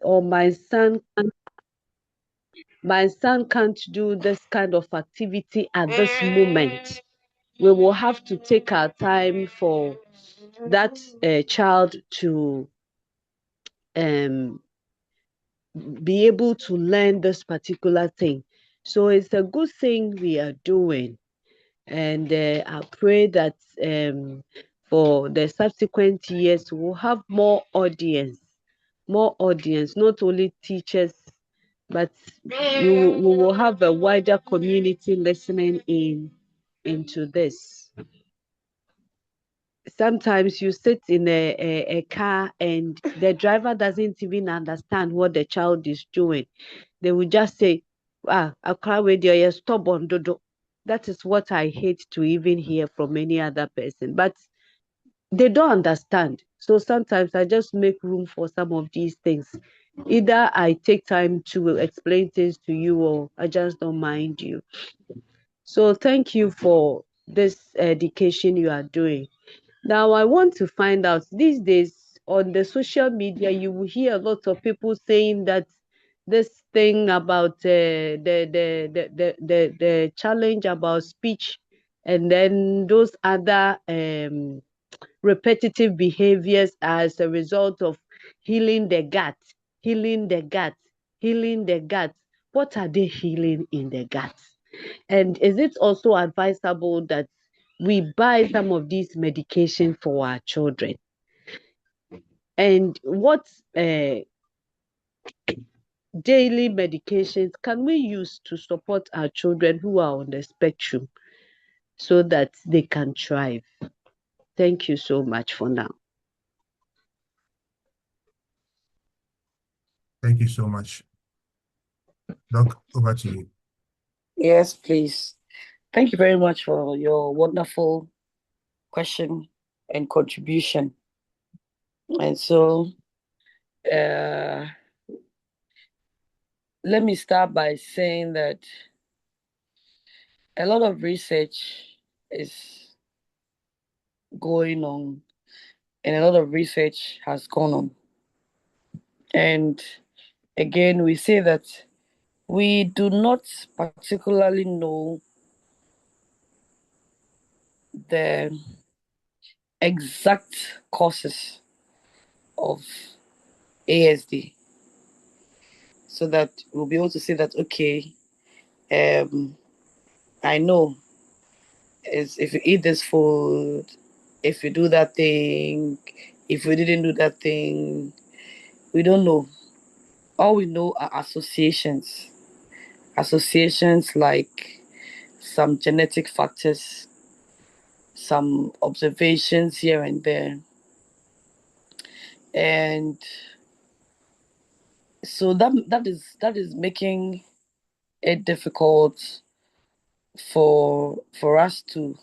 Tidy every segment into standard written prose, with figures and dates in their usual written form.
or my son can't do this kind of activity at this moment, we will have to take our time for that child to um, be able to learn this particular thing. So it's a good thing we are doing. And I pray that for the subsequent years, we'll have more audience, not only teachers, but we will have a wider community listening into this. Sometimes you sit in a car and the driver doesn't even understand what the child is doing. They will just say, I cry with you, stubborn, dodo. That is what I hate to even hear from any other person. But they don't understand. So sometimes I just make room for some of these things. Either I take time to explain things to you or I just don't mind you. So thank you for this education you are doing. Now, I want to find out these days on the social media, you will hear a lot of people saying that this thing about the challenge about speech and then those other repetitive behaviors as a result of healing the gut, healing the gut, healing the gut. What are they healing in the gut? And is it also advisable that we buy some of these medication for our children? And what daily medications can we use to support our children who are on the spectrum so that they can thrive? Thank you so much for now. Thank you so much. Doc, over to you. Yes, please. Thank you very much for your wonderful question and contribution. And so, let me start by saying that a lot of research is going on, and a lot of research has gone on. And again, we say that we do not particularly know the exact causes of ASD, so that we'll be able to say that, okay, I know is if you eat this food, if you do that thing, if we didn't do that thing, we don't know. All we know are associations like some genetic factors, some observations here and there. And so that is making it difficult for us to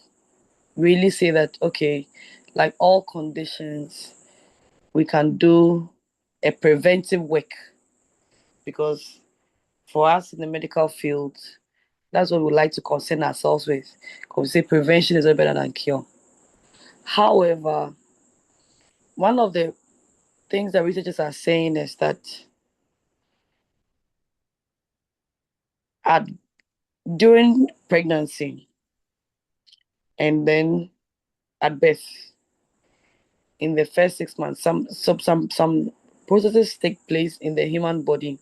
really say that, okay, like all conditions, we can do a preventive work, because for us in the medical field, that's what we like to concern ourselves with, because we say prevention is better than cure. However, one of the things that researchers are saying is that during pregnancy and then at birth, in the first 6 months, some processes take place in the human body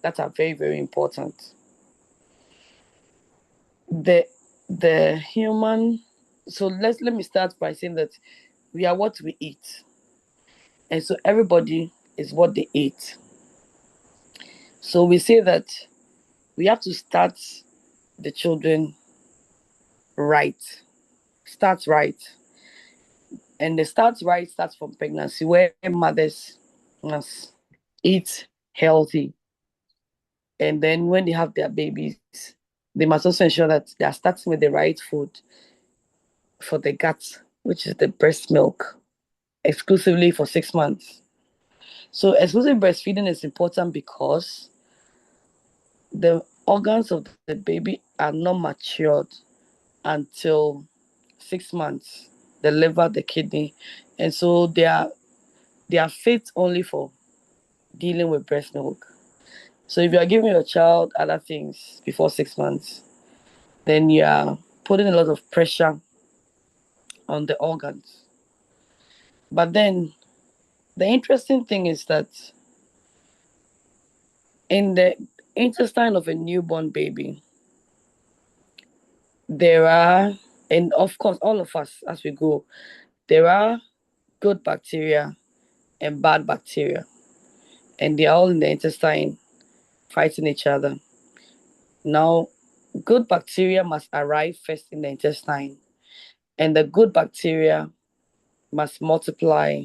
that are very, very important. The human, so let me start by saying that we are what we eat, and so everybody is what they eat. So we say that we have to start the children right. Start right. And the start right starts from pregnancy, where mothers must eat healthy. And then when they have their babies, they must also ensure that they are starting with the right food for the gut, which is the breast milk, exclusively for 6 months. So exclusive breastfeeding is important because the organs of the baby are not matured until 6 months, the liver, the kidney, and so they are fit only for dealing with breast milk. So if you are giving your child other things before 6 months, then you are putting a lot of pressure on the organs. But then the interesting thing is that in the intestine of a newborn baby, there are, and of course, all of us as we go, there are good bacteria and bad bacteria, and they are all in the intestine fighting each other. Now, good bacteria must arrive first in the intestine, and the good bacteria must multiply,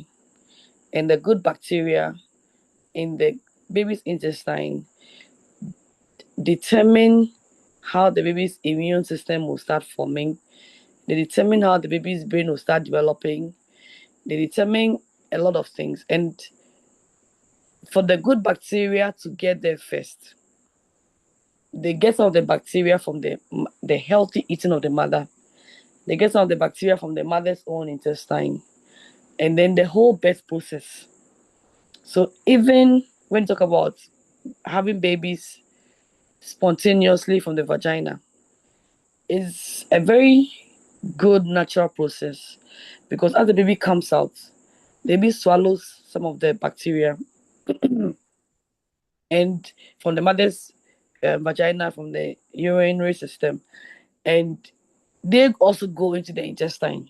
and the good bacteria in the baby's intestine determine how the baby's immune system will start forming. They determine how the baby's brain will start developing. They determine a lot of things. And for the good bacteria to get there first, they get some of the bacteria from the healthy eating of the mother. They get some of the bacteria from the mother's own intestine. And then the whole birth process. So even when you talk about having babies spontaneously from the vagina, is a very good natural process, because as the baby comes out, the baby swallows some of the bacteria and from the mother's vagina, from the urinary system, and they also go into the intestine.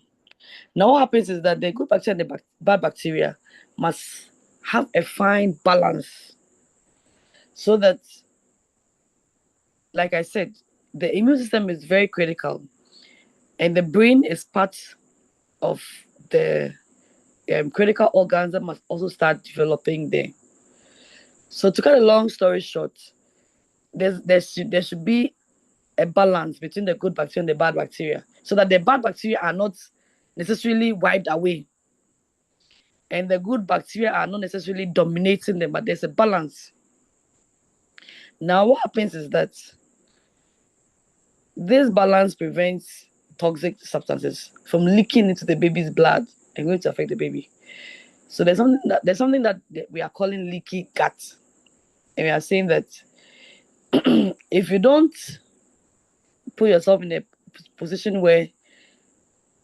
Now what happens is that the good bacteria and the bad bacteria must have a fine balance, so that, like I said, the immune system is very critical, and the brain is part of the critical organs that must also start developing there. So to cut a long story short, there should be a balance between the good bacteria and the bad bacteria, so that the bad bacteria are not necessarily wiped away, and the good bacteria are not necessarily dominating them, but there's a balance. Now what happens is that this balance prevents toxic substances from leaking into the baby's blood and going to affect the baby. So there's something that we are calling leaky gut, and we are saying that if you don't put yourself in a position where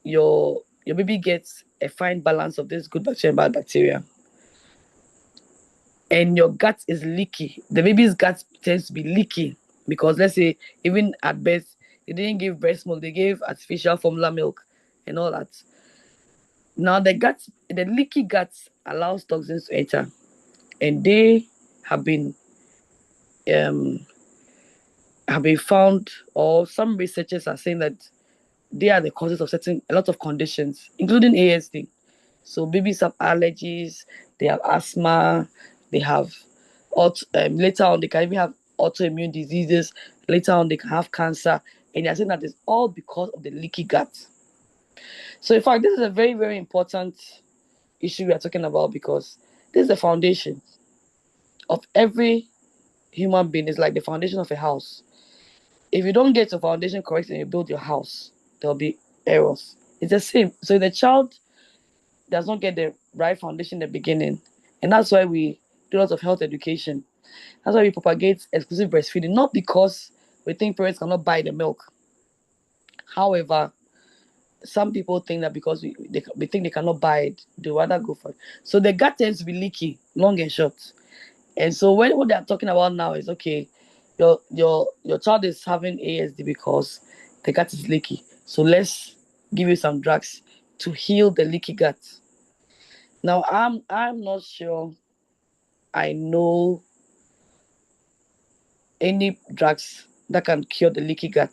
your baby gets a fine balance of this good bacteria and bad bacteria, and your gut is leaky, the baby's gut tends to be leaky, because let's say even at birth they didn't give breast milk, they gave artificial formula milk and all that. Now the leaky gut allows toxins to enter, and they have been found, or some researchers are saying that they are the causes of a lot of conditions, including ASD. So babies have allergies, they have asthma, they have later on they can even have autoimmune diseases, later on they can have cancer, and they're saying that it's all because of the leaky gut. So in fact, this is a very, very important issue we are talking about, because this is the foundation of every human being. It's like the foundation of a house. If you don't get your foundation correct and you build your house, there'll be errors. It's the same. So the child does not get the right foundation in the beginning, and that's why we do lots of health education. That's why we propagate exclusive breastfeeding, not because we think parents cannot buy the milk. However, some people think that because we think they cannot buy it, they rather go for it. So the gut tends to be leaky, long and short. And so what they're talking about now is, okay, your child is having ASD because the gut is leaky. So let's give you some drugs to heal the leaky gut. Now I'm not sure I know any drugs that can cure the leaky gut,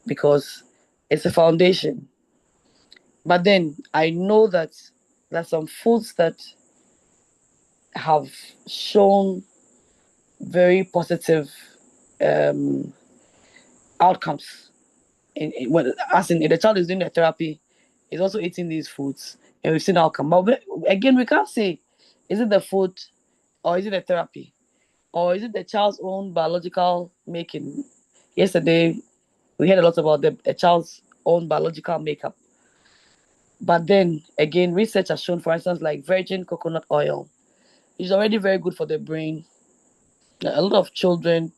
because it's a foundation. But then I know that there's some foods that have shown very positive outcomes. As in, if the child is doing the therapy, is also eating these foods, and we've seen outcome. But again, we can't say, is it the food, or is it the therapy, or is it the child's own biological making? Yesterday, we heard a lot about the child's own biological makeup. But then again, research has shown, for instance, like virgin coconut oil is already very good for the brain. A lot of children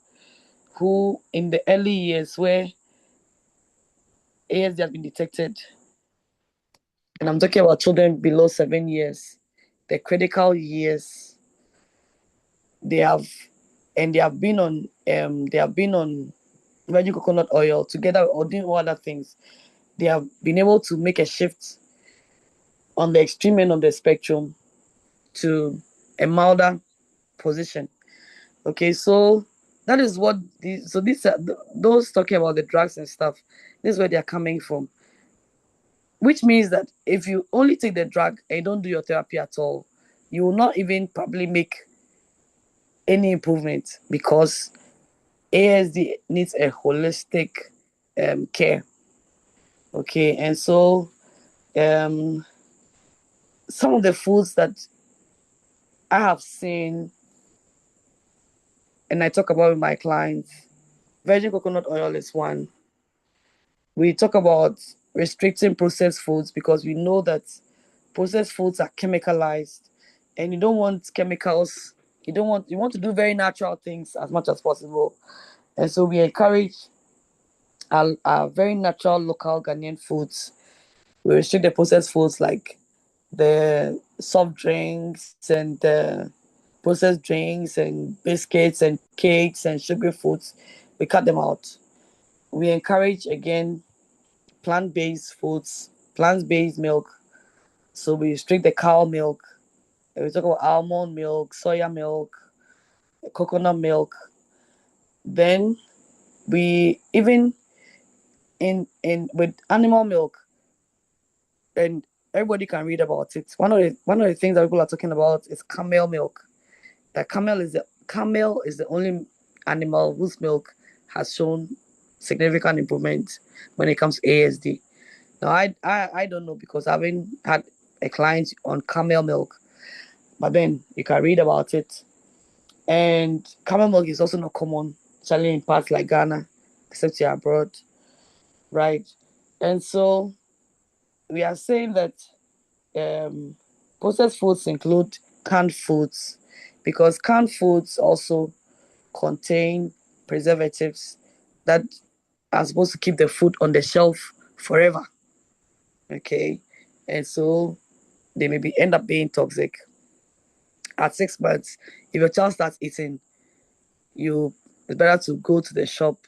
who in the early years where ASD has been detected, and I'm talking about children below 7 years, the critical years, they have been on virgin coconut oil together or doing all other things. They have been able to make a shift on the extreme end of the spectrum to a milder position. Okay, so that is what these are those talking about the drugs and stuff. This is where they are coming from. Which means that if you only take the drug and you don't do your therapy at all, you will not even probably make any improvement, because ASD needs a holistic care. Okay, and so some of the foods that I have seen and I talk about with my clients, virgin coconut oil is one. We talk about restricting processed foods because we know that processed foods are chemicalized, and you don't want chemicals. You want to do very natural things as much as possible. And so we encourage our very natural local Ghanaian foods. We restrict the processed foods like the soft drinks and the processed drinks and biscuits and cakes and sugary foods. We cut them out. We encourage, again, plant-based foods, plant-based milk. So we restrict the cow milk. We talk about almond milk, soya milk, coconut milk. Then we even in with animal milk, and everybody can read about it. One of the things that people are talking about is camel milk. That camel is the only animal whose milk has shown significant improvement when it comes to ASD. Now I don't know, because I haven't had a client on camel milk, but then you can read about it. And camel milk is also not common, especially in parts like Ghana, except you're abroad, right? And so we are saying that processed foods include canned foods, because canned foods also contain preservatives that are supposed to keep the food on the shelf forever. Okay, and so they maybe end up being toxic. At 6 months, if your child starts eating, it's better to go to the shop.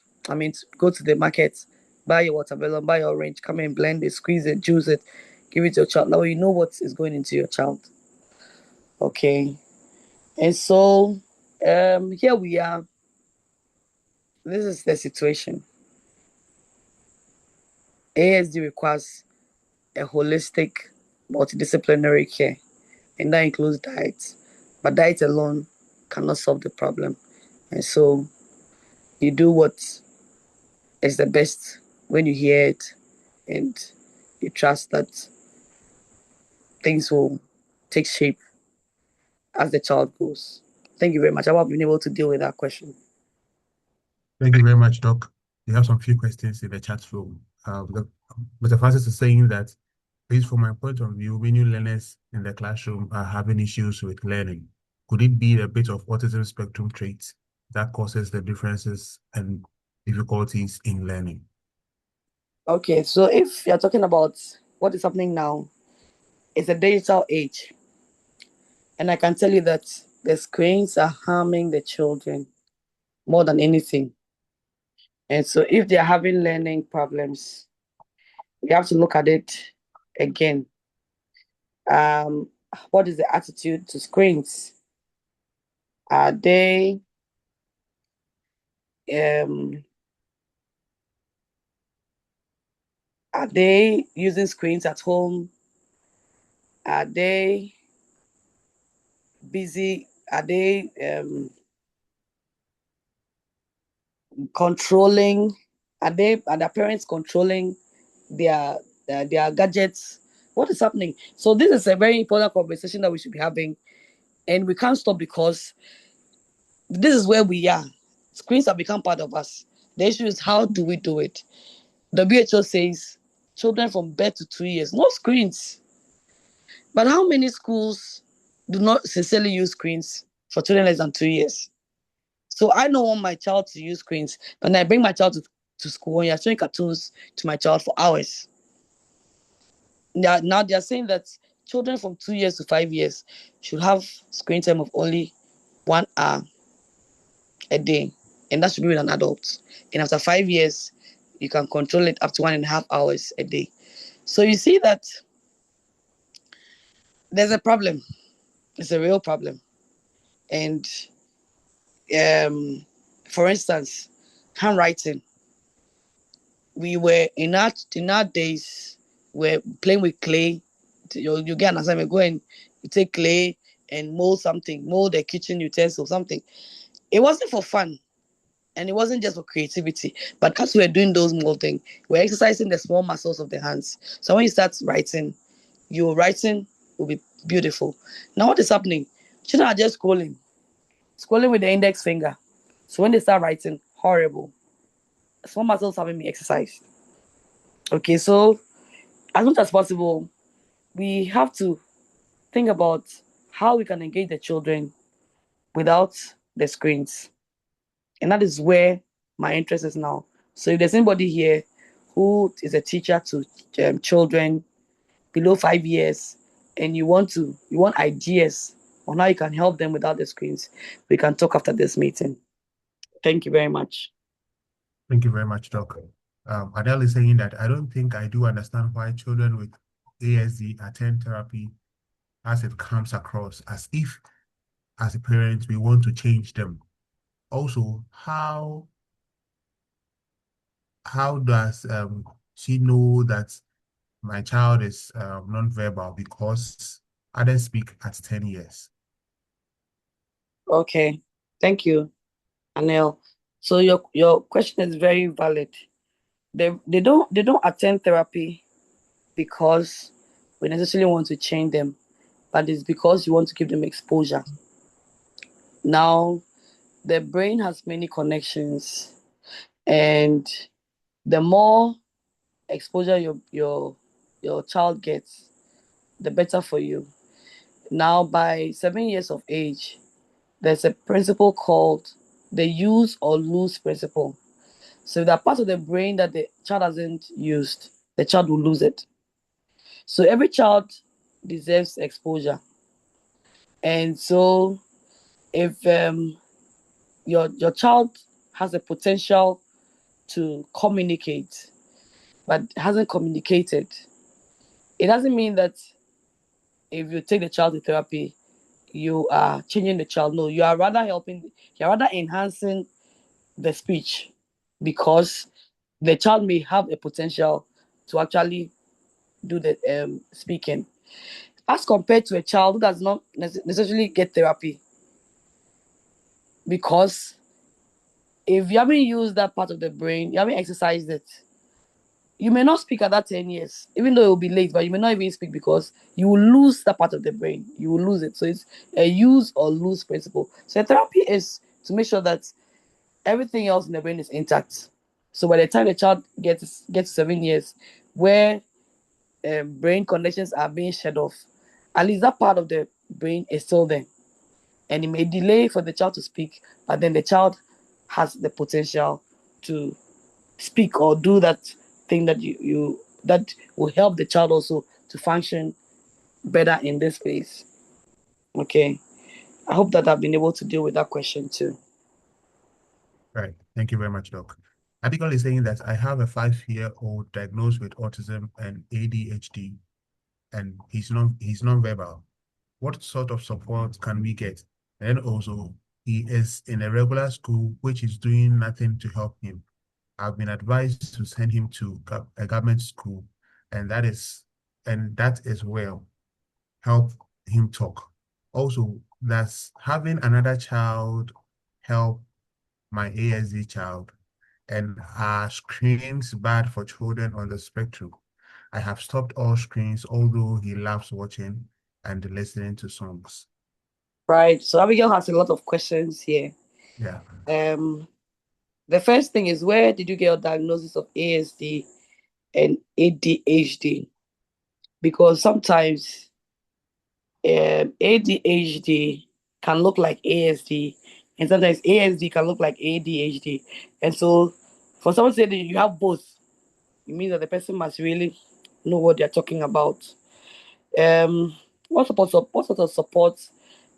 Go to the market, buy your watermelon, buy your orange, come and blend it, squeeze it, juice it, give it to your child. Now you know what is going into your child. Okay, and so here we are. This is the situation. ASD requires a holistic, multidisciplinary care, and that includes diet. But diet alone cannot solve the problem. And so you do what is the best when you hear it, and you trust that things will take shape as the child grows. Thank you very much. I hope I've been able to deal with that question. Thank you very much, Doc. We have some few questions in the chat room. Mr. Francis is saying that, at least from my point of view, many learners in the classroom are having issues with learning. Could it be a bit of autism spectrum traits that causes the differences and difficulties in learning? Okay, so if you're talking about what is happening now, it's a digital age. And I can tell you that the screens are harming the children more than anything. And so if they're having learning problems, we have to look at it again. What is the attitude to screens? Are they using screens at home? Are they busy? Are they controlling? Are their parents controlling their gadgets? What is happening? So this is a very important conversation that we should be having, and we can't stop, because this is where we are. Screens have become part of us. The issue is, how do we do it? WHO says children from birth to 2 years, no screens. But how many schools do not sincerely use screens for children less than 2 years. So I don't want my child to use screens. When I bring my child to school, when you're showing cartoons to my child for hours, now they're saying that children from 2 years to 5 years should have screen time of only 1 hour a day, and that should be with an adult. And after 5 years, you can control it up to 1.5 hours a day. So you see that there's a problem. It's a real problem. And for instance, handwriting. We were in our days, we're playing with clay. You get an assignment, go and you take clay and mold a kitchen utensil, something. It wasn't for fun. And it wasn't just for creativity, but as we're doing those molding, we're exercising the small muscles of the hands. So when you start writing, your writing will be beautiful. Now what is happening? Children are just scrolling with the index finger. So when they start writing, horrible. Small muscles haven't been exercised. Okay, so as much as possible, we have to think about how we can engage the children without the screens. And that is where my interest is now. So if there's anybody here who is a teacher to children below 5 years, and you want ideas on how you can help them without the screens, we can talk after this meeting. Thank you very much. Thank you very much, Doc. Adele is saying that I don't think I do understand why children with ASD attend therapy, as it comes across as if, as a parent, we want to change them. Also, how does she know that my child is non-verbal because others speak at 10 years? Okay, thank you, Anil. So your question is very valid. They don't attend therapy because we necessarily want to change them, but it's because you want to give them exposure. Now, the brain has many connections, and the more exposure your child gets, the better for you. Now, by 7 years of age, there's a principle called the use or lose principle. So that part of the brain that the child hasn't used, the child will lose it. So every child deserves exposure. And so if your child has the potential to communicate but hasn't communicated, it doesn't mean that if you take the child to therapy, you are changing the child. No, you are rather enhancing the speech, because the child may have a potential to actually do the speaking, as compared to a child who does not necessarily get therapy. Because if you haven't used that part of the brain, you haven't exercised it, you may not speak at that 10 years, even though it will be late, but you may not even speak because you will lose that part of the brain. You will lose it. So it's a use or lose principle. So therapy is to make sure that everything else in the brain is intact. So by the time the child gets 7 years, where brain connections are being shed off, at least that part of the brain is still there. And it may delay for the child to speak, but then the child has the potential to speak or do that thing that that will help the child also to function better in this space. Okay. I hope that I've been able to deal with that question too. Right. Thank you very much, Doc. Abigail is saying that I have a 5-year-old diagnosed with autism and ADHD, and he's non-verbal. What sort of support can we get? And also, he is in a regular school, which is doing nothing to help him. I've been advised to send him to a government school, and that is well, help him talk. Also, does having another child help my ASD child? And are screens bad for children on the spectrum? I have stopped all screens, although he loves watching and listening to songs. Right. So Abigail has a lot of questions here. Yeah. The first thing is, where did you get your diagnosis of ASD and ADHD? Because sometimes ADHD can look like ASD, and sometimes ASD can look like ADHD. And so, for someone to say that you have both, it means that the person must really know what they're talking about. What sort of support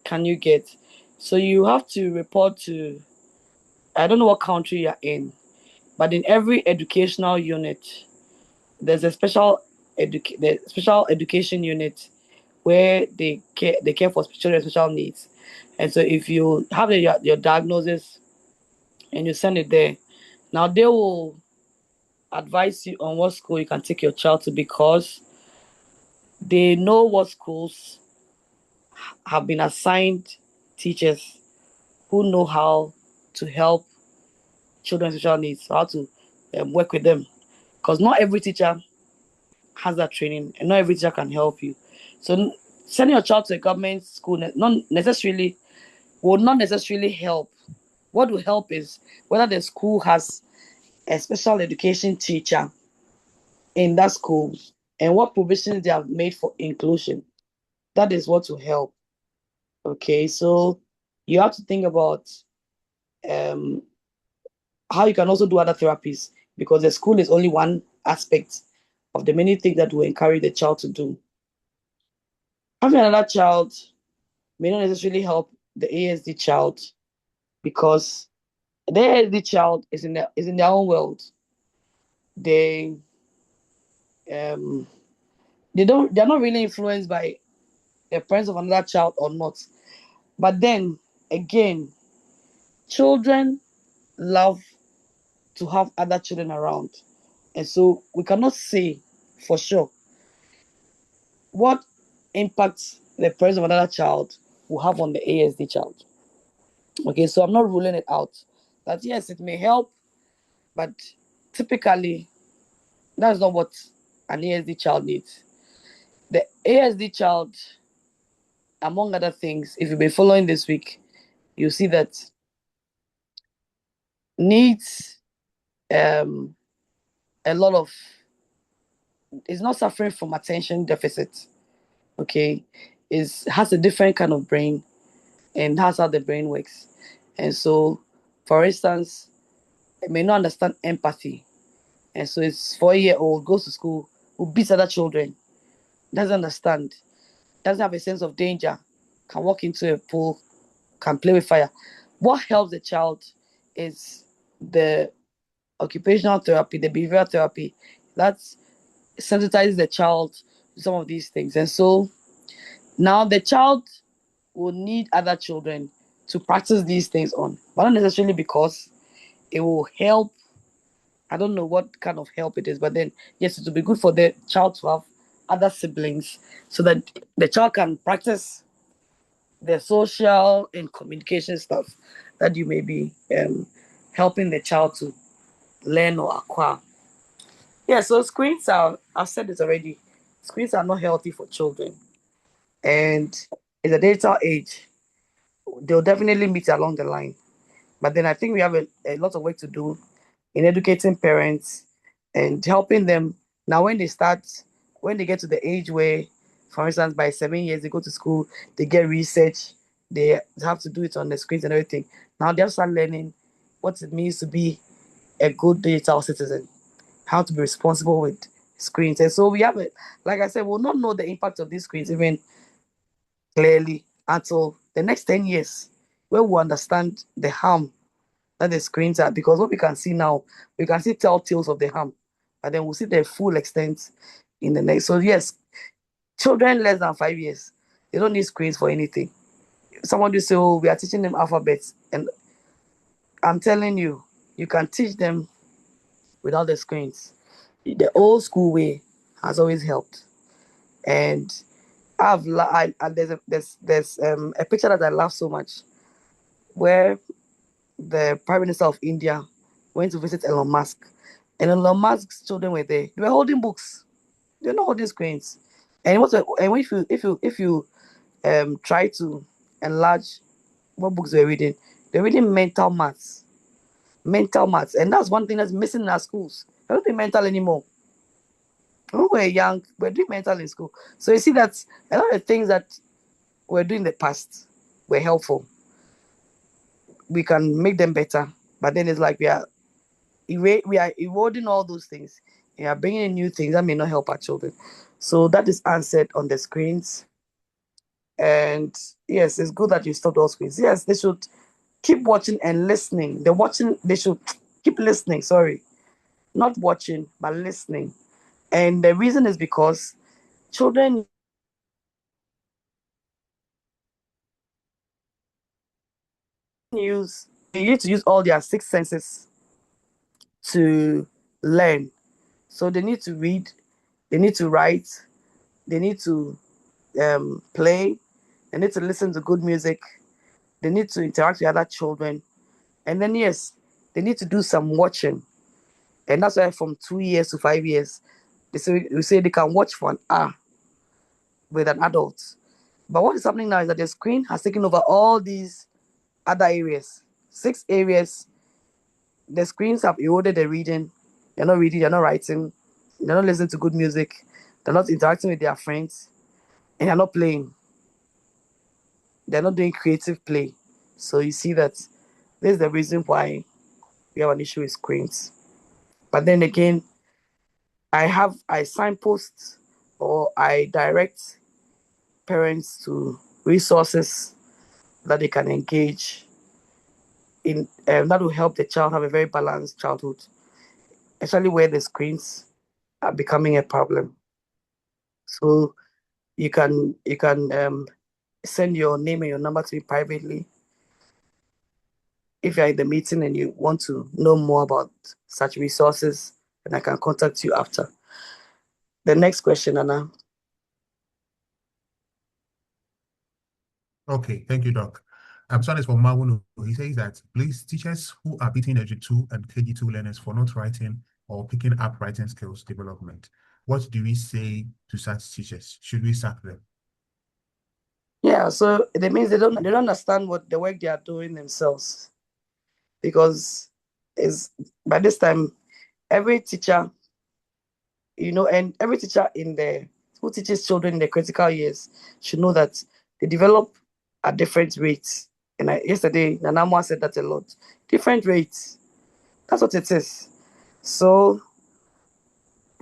can you get? So you have to report to, I don't know what country you're in, but in every educational unit, there's a special education unit where they care for children with special needs. And so if you have your diagnosis and you send it there, now they will advise you on what school you can take your child to, because they know what schools have been assigned teachers who know how to help children with special needs, how to work with them. Because not every teacher has that training, and not every teacher can help you. So sending your child to a government school will not necessarily help. What will help is whether the school has a special education teacher in that school and what provisions they have made for inclusion. That is what will help. Okay, so you have to think about how you can also do other therapies, because the school is only one aspect of the many things that will encourage the child to do. Having another child may not necessarily help the ASD child, because the ASD child is in their own world. They're not really influenced by the parents of another child or not. But then again, children love to have other children around. And so we cannot say for sure what impact the presence of another child will have on the ASD child. Okay, so I'm not ruling it out. That yes, it may help, but typically that's not what an ASD child needs. The ASD child, among other things, if you've been following this week, you see that needs a lot of, is not suffering from attention deficit. Okay, has a different kind of brain, and that's how the brain works. And so, for instance, it may not understand empathy, and so it's 4-year-old, goes to school, who beats other children, doesn't understand, doesn't have a sense of danger, can walk into a pool, can play with fire. What helps the child is the occupational therapy, the behavioral therapy, that sensitizes the child to some of these things. And so now the child will need other children to practice these things on, but not necessarily because it will help. I don't know what kind of help it is, but then yes, it will be good for the child to have other siblings so that the child can practice the social and communication stuff that you may be helping the child to learn or acquire. Yeah, so screens are, I've said this already, screens are not healthy for children. And in the digital age, they'll definitely meet along the line. But then I think we have a lot of work to do in educating parents and helping them. Now, when they get to the age where, for instance, by 7 years, they go to school, they get research, they have to do it on the screens and everything. Now they have to start learning what it means to be a good digital citizen, how to be responsible with screens. And so we have it. Like I said, we'll not know the impact of these screens even clearly until the next 10 years, where we understand the harm that the screens are. Because what we can see now, we can see telltales of the harm, and then we'll see the full extent in the next. So yes, children less than 5 years, they don't need screens for anything. Someone will say, oh, we are teaching them alphabets. And I'm telling you, you can teach them without the screens. The old school way has always helped. And there's a picture that I love so much, where the Prime Minister of India went to visit Elon Musk, and Elon Musk's children were there. They were holding books. They're not holding screens. And if you try to enlarge what books they're reading, they're reading mental maths, and that's one thing that's missing in our schools. They're not doing mental anymore. When we were young, we're doing mental in school. So you see that a lot of things that we're doing in the past were helpful. We can make them better, but then it's like we are eroding all those things. We are bringing in new things that may not help our children. So that is answered on the screens. And yes, it's good that you stopped all screens. Yes, they should keep watching and listening. They should keep listening, sorry. Not watching, but listening. And the reason is because children they need to use all their six senses to learn. So they need to read, they need to write, they need to play, they need to listen to good music, they need to interact with other children, and then yes, they need to do some watching. And that's why from 2 years to 5 years, we say they can watch for an hour with an adult. But what is happening now is that the screen has taken over all these other areas. 6 areas, the screens have eroded the reading. They're not reading, they're not writing, they're not listening to good music, they're not interacting with their friends, and they're not playing. They're not doing creative play. So you see that this is the reason why we have an issue with screens. But then again, I signpost or I direct parents to resources that they can engage in that will help the child have a very balanced childhood, especially where the screens are becoming a problem. So you can send your name and your number to me privately if you're in the meeting and you want to know more about such resources, then I can contact you after. The next question, Anna. Okay, thank you, Doc. Son is from Mawunu. He says that please teachers who are beating LG2 and KG2 learners for not writing or picking up writing skills development. What do we say to such teachers? Should we sack them? Yeah, so it means they don't understand what the work they are doing themselves, because is by this time every teacher, and every teacher who teaches children in the critical years should know that they develop at different rates. And yesterday, Nanamwa said that a lot. Different rates. That's what it is. So,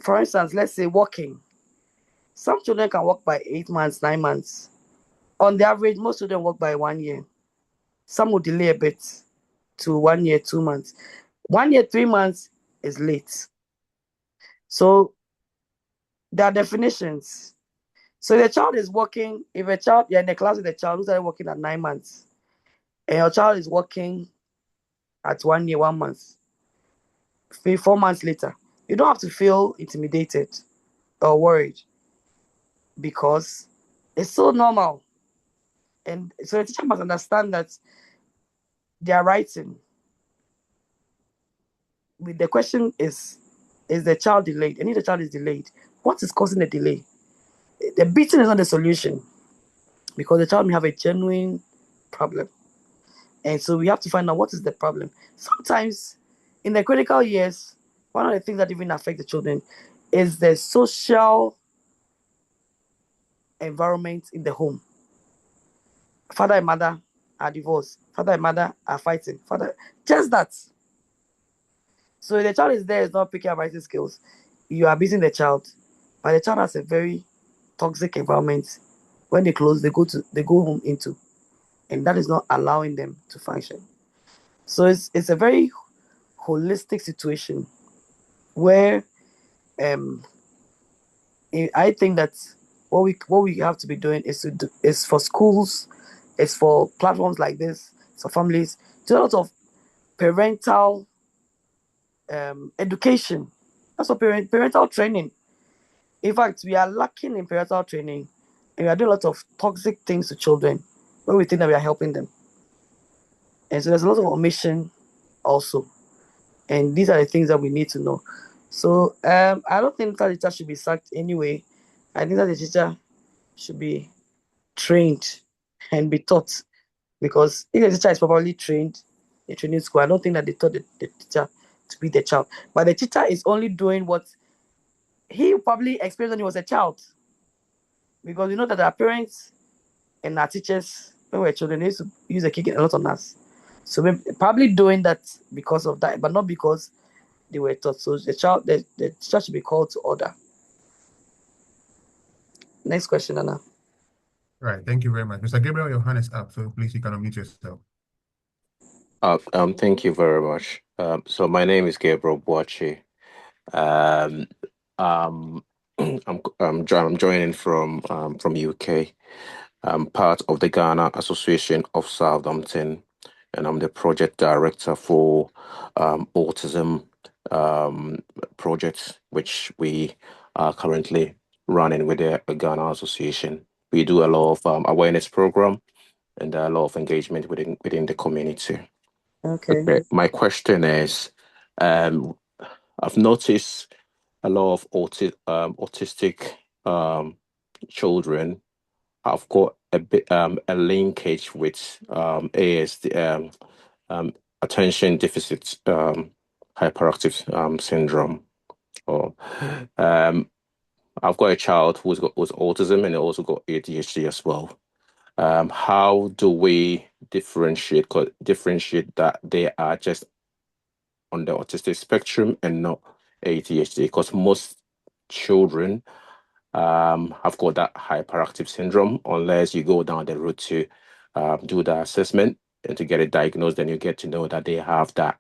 for instance, let's say walking. Some children can walk by 8 months, 9 months. On the average, most children walk by 1 year. Some will delay a bit to 1 year, 2 months. 1 year, 3 months is late. So there are definitions. So if a child is walking, if you're in a class with a child who started walking at 9 months, and your child is walking at 1 year, 1 month, 4 months later, you don't have to feel intimidated or worried, because it's so normal. And so the teacher must understand that they are writing. The question is the child delayed? And if the child is delayed, what is causing the delay? The beating is not the solution, because the child may have a genuine problem. And so we have to find out what is the problem. Sometimes in the critical years, one of the things that even affect the children is the social environment in the home. Father and mother are divorced. Father and mother are fighting. Just that. So if the child is there, is not picking up writing skills, you are beating the child. But the child has a very toxic environment. When they close, they go home into, and that is not allowing them to function. So it's a very holistic situation where I think that what we have to be doing is for schools, it's for platforms like this, it's for families, do a lot of parental education. That's what parental training. In fact, we are lacking in parental training, and we are doing a lot of toxic things to children when we think that we are helping them. And so there's a lot of omission also. And these are the things that we need to know. So I don't think that the teacher should be sacked anyway. I think that the teacher should be trained and be taught, because if the teacher is properly trained in training school, I don't think that they taught the teacher to be the child. But the teacher is only doing what he probably experienced when he was a child, because you know that our parents And our teachers, when we were children, they used to use the kicking a lot on us. So we're probably doing that because of that, but not because they were taught. So the teacher should be called to order. Next question, Anna. Right. Thank you very much. Mr. Gabriel, your hand is up, so please you can unmute yourself. Thank you very much. So my name is Gabriel Boachi. Um, um, I'm joining from UK. I'm part of the Ghana Association of Southampton, and I'm the project director for Autism project, which we are currently running with the Ghana Association. We do a lot of awareness program and a lot of engagement within the community. Okay. My question is, I've noticed a lot of autistic children have got a bit a linkage with ASD, attention deficit hyperactive syndrome. Or I've got a child who's autism and also got ADHD as well. How do we differentiate that they are just on the autistic spectrum and not ADHD? Because most children have got that hyperactive syndrome unless you go down the route to do the assessment and to get it diagnosed. Then you get to know that they have that,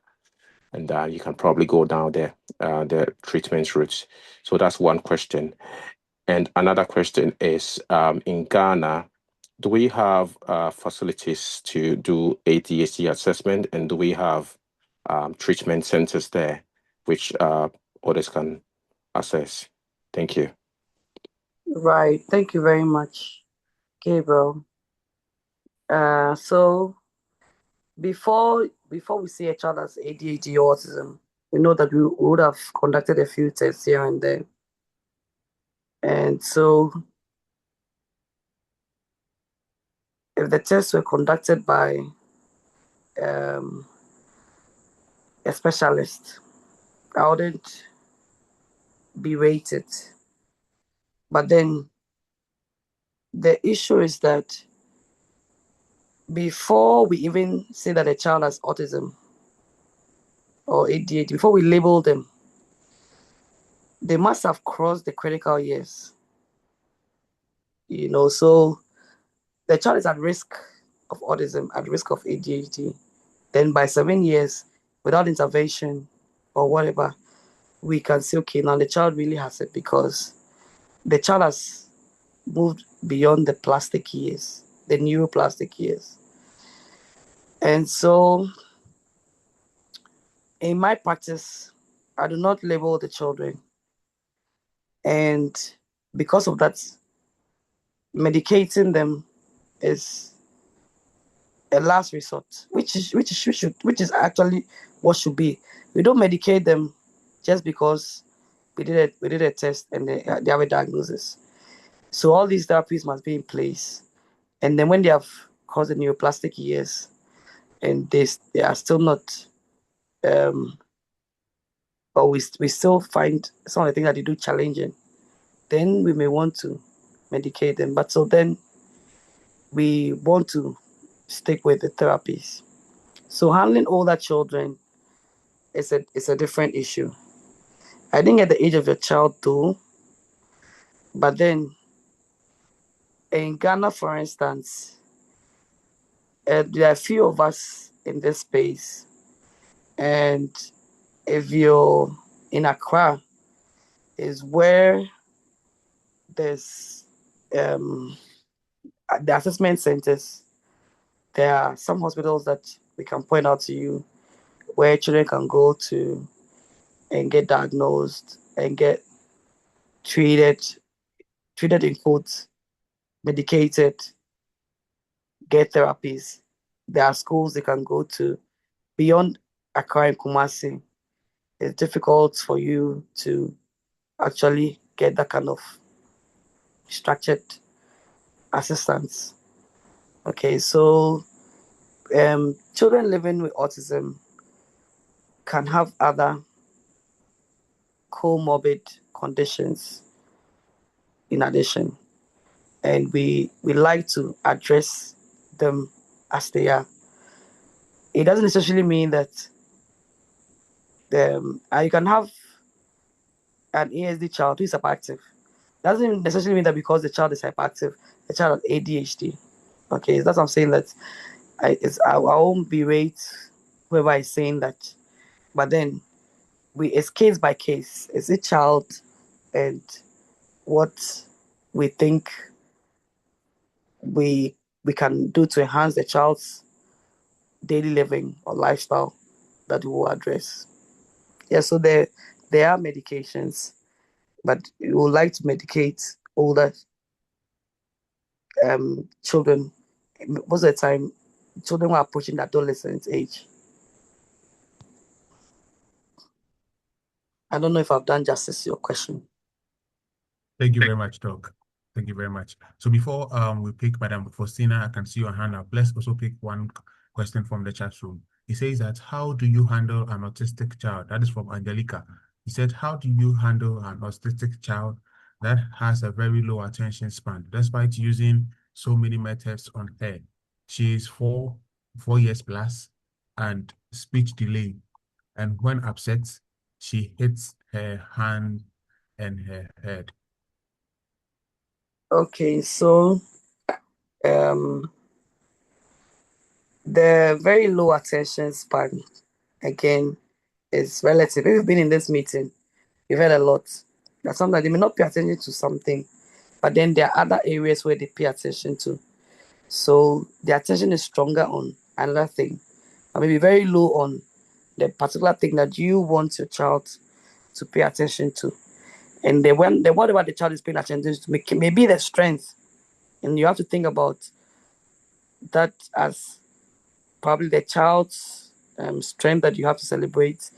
and you can probably go down the treatment route. So that's one question. And another question is, in Ghana, do we have facilities to do ADHD assessment, and do we have treatment centers there which others can access? Thank you. Right. Thank you very much, Gabriel. So before we see a child as ADHD or autism, we know that we would have conducted a few tests here and there. And so if the tests were conducted by a specialist, I wouldn't berate it. But then the issue is that before we even say that a child has autism or ADHD, before we label them, they must have crossed the critical years. So the child is at risk of autism, at risk of ADHD. Then by 7 years, without intervention or whatever, we can say, okay, now the child really has it because the child has moved beyond the plastic years, the neuroplastic years. And so in my practice, I do not label the children. And because of that, medicating them is a last resort, which is actually what should be. We don't medicate them just because we did a test and they have a diagnosis. So all these therapies must be in place. And then when they have caused the neuroplastic years and they are still not or we still find some of the things that they do challenging, then we may want to medicate them. But so then we want to stick with the therapies. So handling older children is a different issue. I think at the age of your child too, but then in Ghana, for instance, there are a few of us in this space, and if you're in Accra, is where there's the assessment centers. There are some hospitals that we can point out to you where children can go to and get diagnosed and get treated in quotes, medicated, get therapies. There are schools they can go to beyond Accra and Kumasi. It's difficult for you to actually get that kind of structured assistance. Okay, so children living with autism can have other comorbid conditions in addition. and we like to address them as they are. It doesn't necessarily mean that you can have an ASD child who is hyperactive. Doesn't necessarily mean that because the child is hyperactive, the child has ADHD. Okay, that's what I'm saying, that I won't berate whoever is saying that, but then it's case by case. It's a child and what we think we can do to enhance the child's daily living or lifestyle that we will address. Yeah, so there are medications, but we would like to medicate older children. Most of the time, children who are approaching the adolescent age. I don't know if I've done justice to your question. Thank you very much, Doc. Thank you very much. So before we pick Madam Faustina, I can see your hand up. Let's also pick one question from the chat room. He says that, how do you handle an autistic child? That is from Angelica. He said, how do you handle an autistic child that has a very low attention span, despite using so many methods on her? She is 4 years plus and speech delay. And when upset, she hits her hand and her head. Okay, so the very low attention span, again, is relative. If you've been in this meeting, you've heard a lot that sometimes they may not pay attention to something, but then there are other areas where they pay attention to. So the attention is stronger on another thing, or maybe very low on the particular thing that you want your child to pay attention to. And whatever the child is paying attention to may be the strength. And you have to think about that as probably the child's strength that you have to celebrate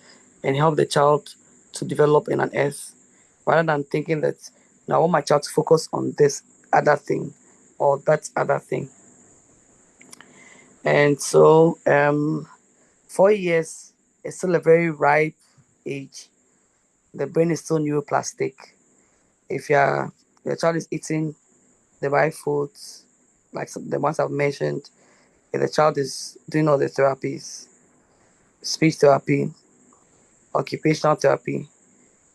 and help the child to develop in an S, rather than thinking that now I want my child to focus on this other thing or that other thing. And so 4 years is still a very ripe age. The brain is still neuroplastic. If your child is eating the right foods, like the ones I've mentioned, if the child is doing all the therapies, speech therapy, occupational therapy,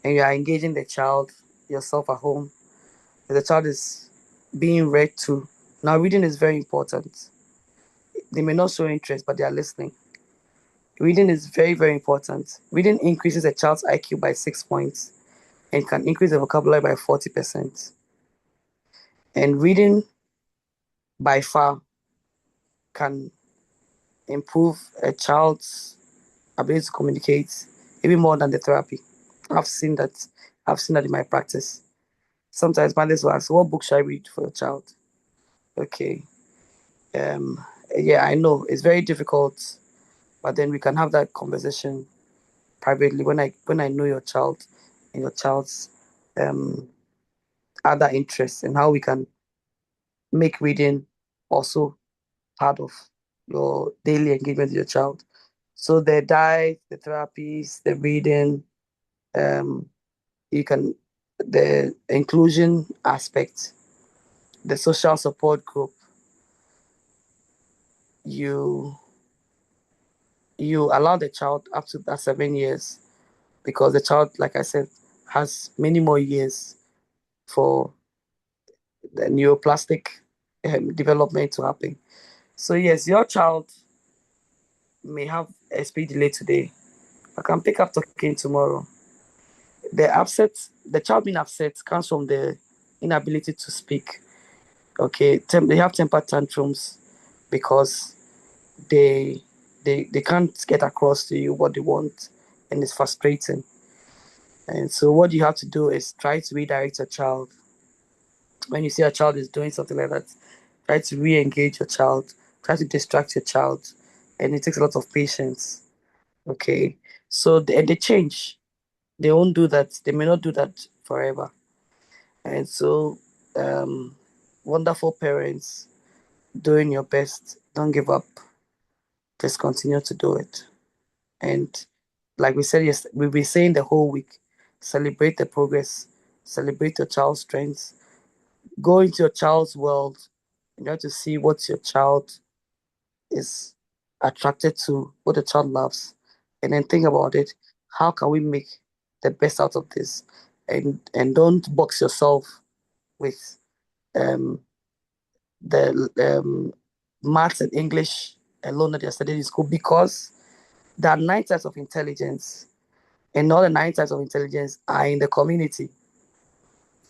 and you are engaging the child yourself at home, if the child is being read to, now reading is very important. They may not show interest, but they are listening. Reading is very, very important. Reading increases a child's IQ by 6 points and can increase the vocabulary by 40%. And reading by far can improve a child's ability to communicate even more than the therapy. I've seen that in my practice. Sometimes mothers will ask, what book should I read for your child? Okay. Yeah, I know it's very difficult, but then we can have that conversation privately when I know your child and your child's other interests, and how we can make reading also part of your daily engagement with your child. So the diet, the therapies, the reading, the inclusion aspect, the social support group, you allow the child up to that 7 years, because the child, like I said, has many more years for the neuroplastic development to happen. So yes, your child may have a speech delay today. I can pick up talking tomorrow. The child being upset comes from the inability to speak. Okay, they have temper tantrums because they can't get across to you what they want, and it's frustrating. And so what you have to do is try to redirect your child. When you see a child is doing something like that, try to re-engage your child, try to distract your child, and it takes a lot of patience. Okay, so they change. They won't do that. They may not do that forever. And so, wonderful parents, doing your best. Don't give up. Just continue to do it. And like we said yesterday, we'll be saying the whole week, celebrate the progress, celebrate your child's strengths, go into your child's world and try to see what your child is attracted to, what the child loves, and then think about it. How can we make the best out of this? And don't box yourself with the maths and English alone that you're studying in school, because there are 9 types of intelligence, and all the 9 types of intelligence are in the community.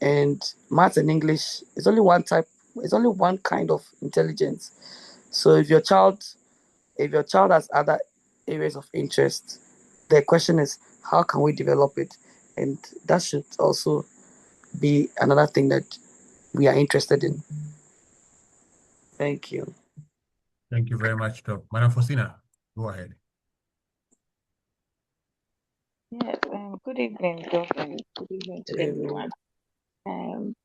And maths and English is only one type, it's only one kind of intelligence. So if your child has other areas of interest, the question is, how can we develop it? And that should also be another thing that we are interested in. Thank you. Thank you very much, Doc. Madam Faustina, go ahead. Yeah, good evening, Doc, and good evening to Good evening. everyone.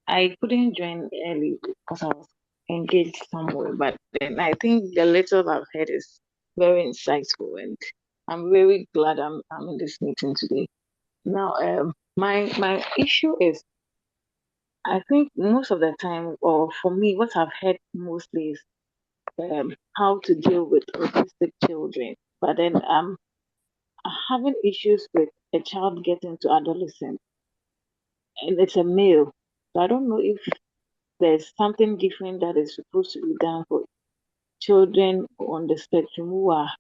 I couldn't join early because I was engaged somewhere, but then I think the little I've heard is very insightful, and I'm very glad I'm in this meeting today. Now, my issue is, I think most of the time, or for me, what I've heard mostly is how to deal with autistic children. But then I'm having issues with a child getting to adolescence, and it's a male. So I don't know if there's something different that is supposed to be done for children on the spectrum who are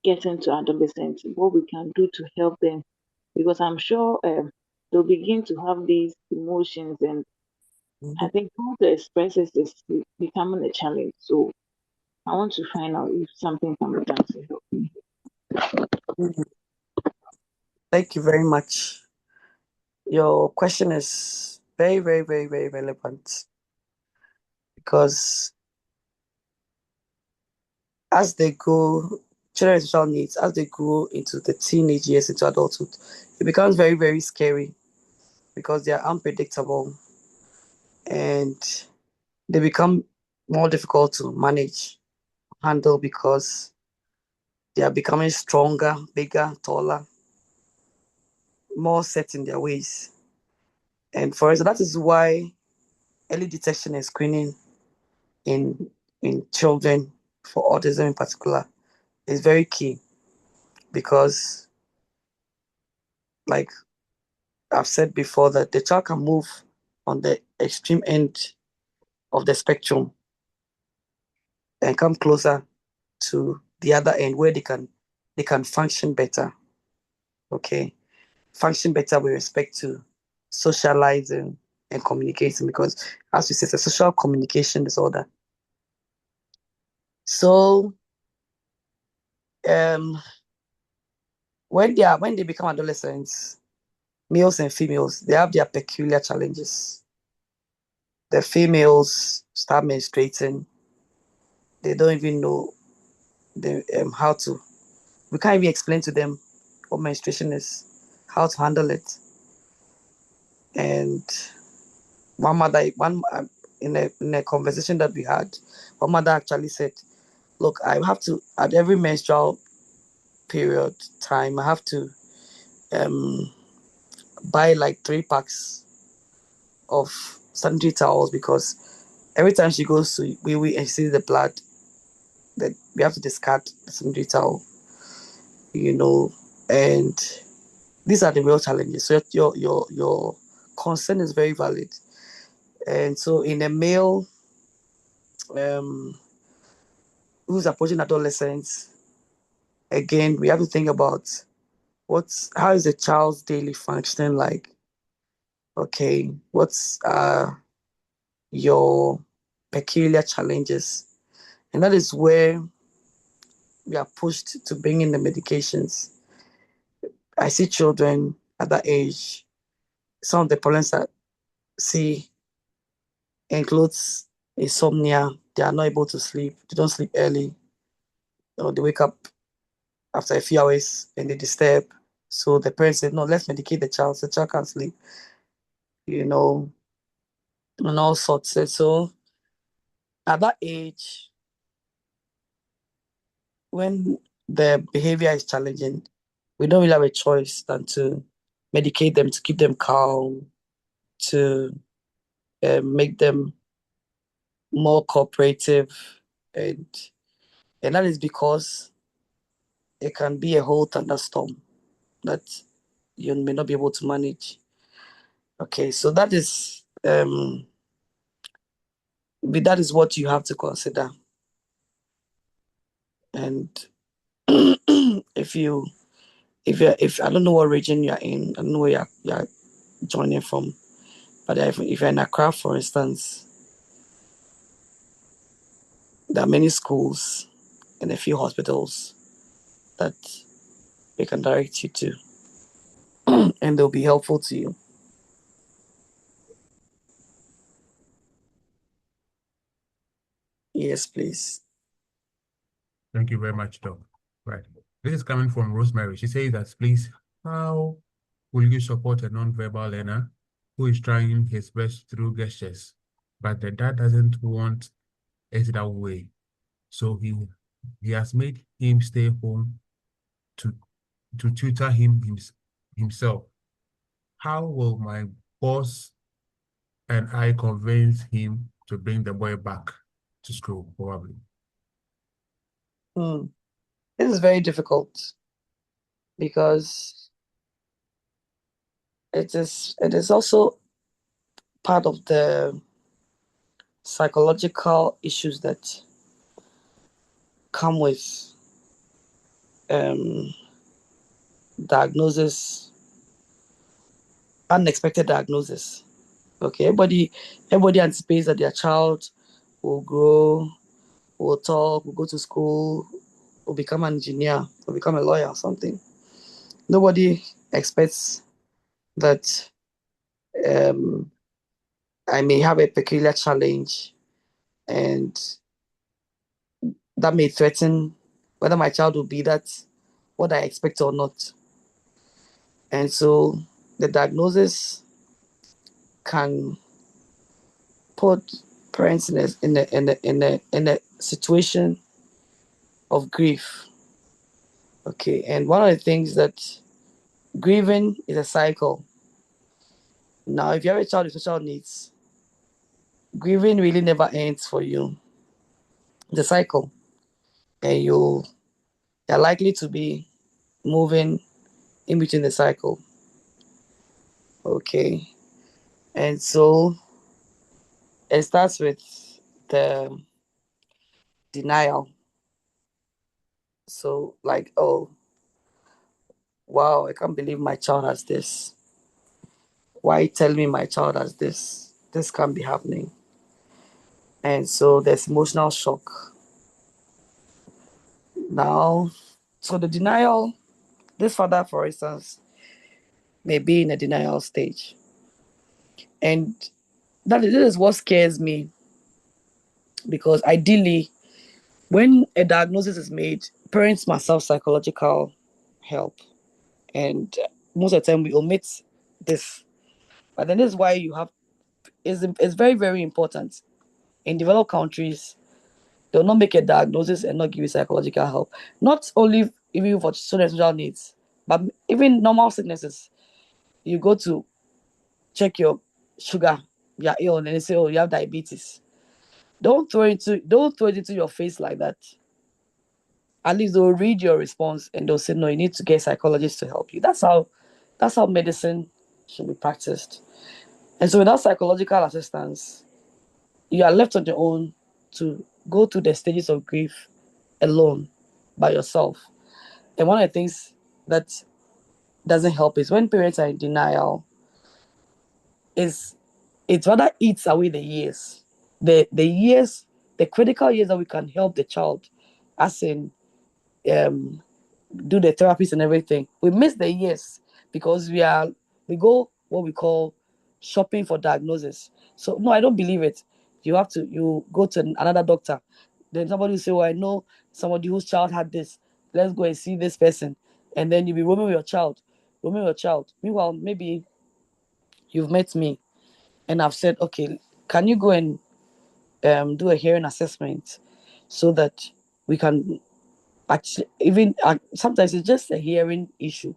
getting to adolescence, what we can do to help them, because I'm sure they'll begin to have these emotions, and I think how to express it is becoming a challenge. So I want to find out if something can be done to help me. Mhm. Thank you very much. Your question is very, very, very, very relevant, because as they go, children with special needs, as they grow into the teenage years, into adulthood, it becomes very, very scary, because they are unpredictable and they become more difficult to manage, handle, because they are becoming stronger, bigger, taller, more set in their ways. And for us, that is why early detection and screening in children for autism in particular is very key, because, like I've said before, that the child can move on the extreme end of the spectrum and come closer to the other end where they can function better. Okay, function better with respect to socializing and communicating, because, as we said, it's a social communication disorder. So when they become adolescents, males and females, they have their peculiar challenges. The females start menstruating. They don't even know how to. We can't even explain to them what menstruation is, how to handle it. And in a conversation that we had, one mother actually said, "Look, I have to, at every menstrual period time, I have to buy like 3 packs of sanitary towels, because every time she goes to wee and sees the blood, that we have to discard the sanitary towel, and these are the real challenges." So your concern is very valid. And so in a male who's approaching adolescence, again, we have to think about how is the child's daily functioning like. Okay, what's your peculiar challenges? And that is where we are pushed to bring in the medications. I see children at that age, some of the problems that see includes insomnia. They are not able to sleep. They don't sleep early. Or they wake up after a few hours and they disturb. So the parents said, no, let's medicate the child. So the child can't sleep, and all sorts. So at that age, when the behavior is challenging, we don't really have a choice than to medicate them, to keep them calm, to make them more cooperative, and that is because it can be a whole thunderstorm that you may not be able to manage. Okay, so that is what you have to consider. And if I don't know what region you're in, I don't know where you're joining from, but if you're in Accra, for instance, there are many schools and a few hospitals that they can direct you to, and they'll be helpful to you. Yes, please. Thank you very much, Doc. Right. This is coming from Rosemary. She says that, please, how will you support a non-verbal learner who is trying his best through gestures, but the dad doesn't want it that way? So he has made him stay home to tutor himself. How will my boss and I convince him to bring the boy back to school, probably? This is very difficult because it is also part of the psychological issues that come with diagnosis, unexpected diagnosis. Okay, everybody anticipates that their child will grow, will talk, will go to school, will become an engineer, will become a lawyer or something. Nobody expects that I may have a peculiar challenge, and that may threaten whether my child will be that what I expect or not. And so the diagnosis can put parents in a situation of grief. Okay, and one of the things that grieving is a cycle. Now, if you have a child with special needs, grieving really never ends for you. The cycle, and you're likely to be moving in between the cycle. Okay, and so it starts with the denial. So, like, oh, wow, I can't believe my child has this. Why tell me my child has this? This can't be happening. And so there's emotional shock. Now, so the denial, this father, for instance, may be in a denial stage. And this is what scares me, because ideally, when a diagnosis is made, parents must have psychological help. And most of the time we omit this. But then this is why it's very, very important. In developed countries, they'll not make a diagnosis and not give you psychological help. Not only even for children with special needs, but even normal sicknesses. You go to check your sugar, you're ill, and they say, oh, you have diabetes. Don't throw it into your face like that. At least they'll read your response and they'll say, no, you need to get a psychologist to help you. That's how medicine should be practiced. And so without psychological assistance, you are left on your own to go through the stages of grief alone, by yourself. And one of the things that doesn't help is when parents are in denial, it rather eats away the years. The years, the critical years that we can help the child, as in do the therapies and everything. We miss the years because we go what we call shopping for diagnosis. So no, I don't believe it. You go to another doctor. Then somebody will say, well, I know somebody whose child had this. Let's go and see this person. And then you'll be roaming with your child. Meanwhile, maybe you've met me and I've said, okay, can you go and do a hearing assessment so that we can actually, even sometimes it's just a hearing issue.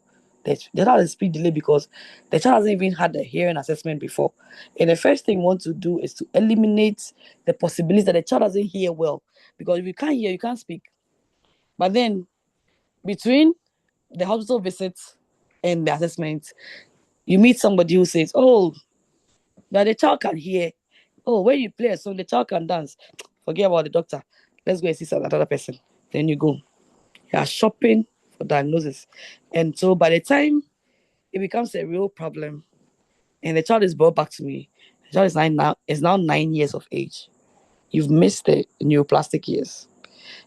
the child has speech delay because the child hasn't even had a hearing assessment before. And the first thing we want to do is to eliminate the possibility that the child doesn't hear well. Because if you can't hear, you can't speak. But then, between the hospital visits and the assessment, you meet somebody who says, oh, that the child can hear. Oh, when you play a song, the child can dance. Forget about the doctor. Let's go and see some another person. Then you go. You are shopping for diagnosis. And so by the time it becomes a real problem and the child is brought back to me, the child is now 9 years of age. You've missed the neuroplastic years.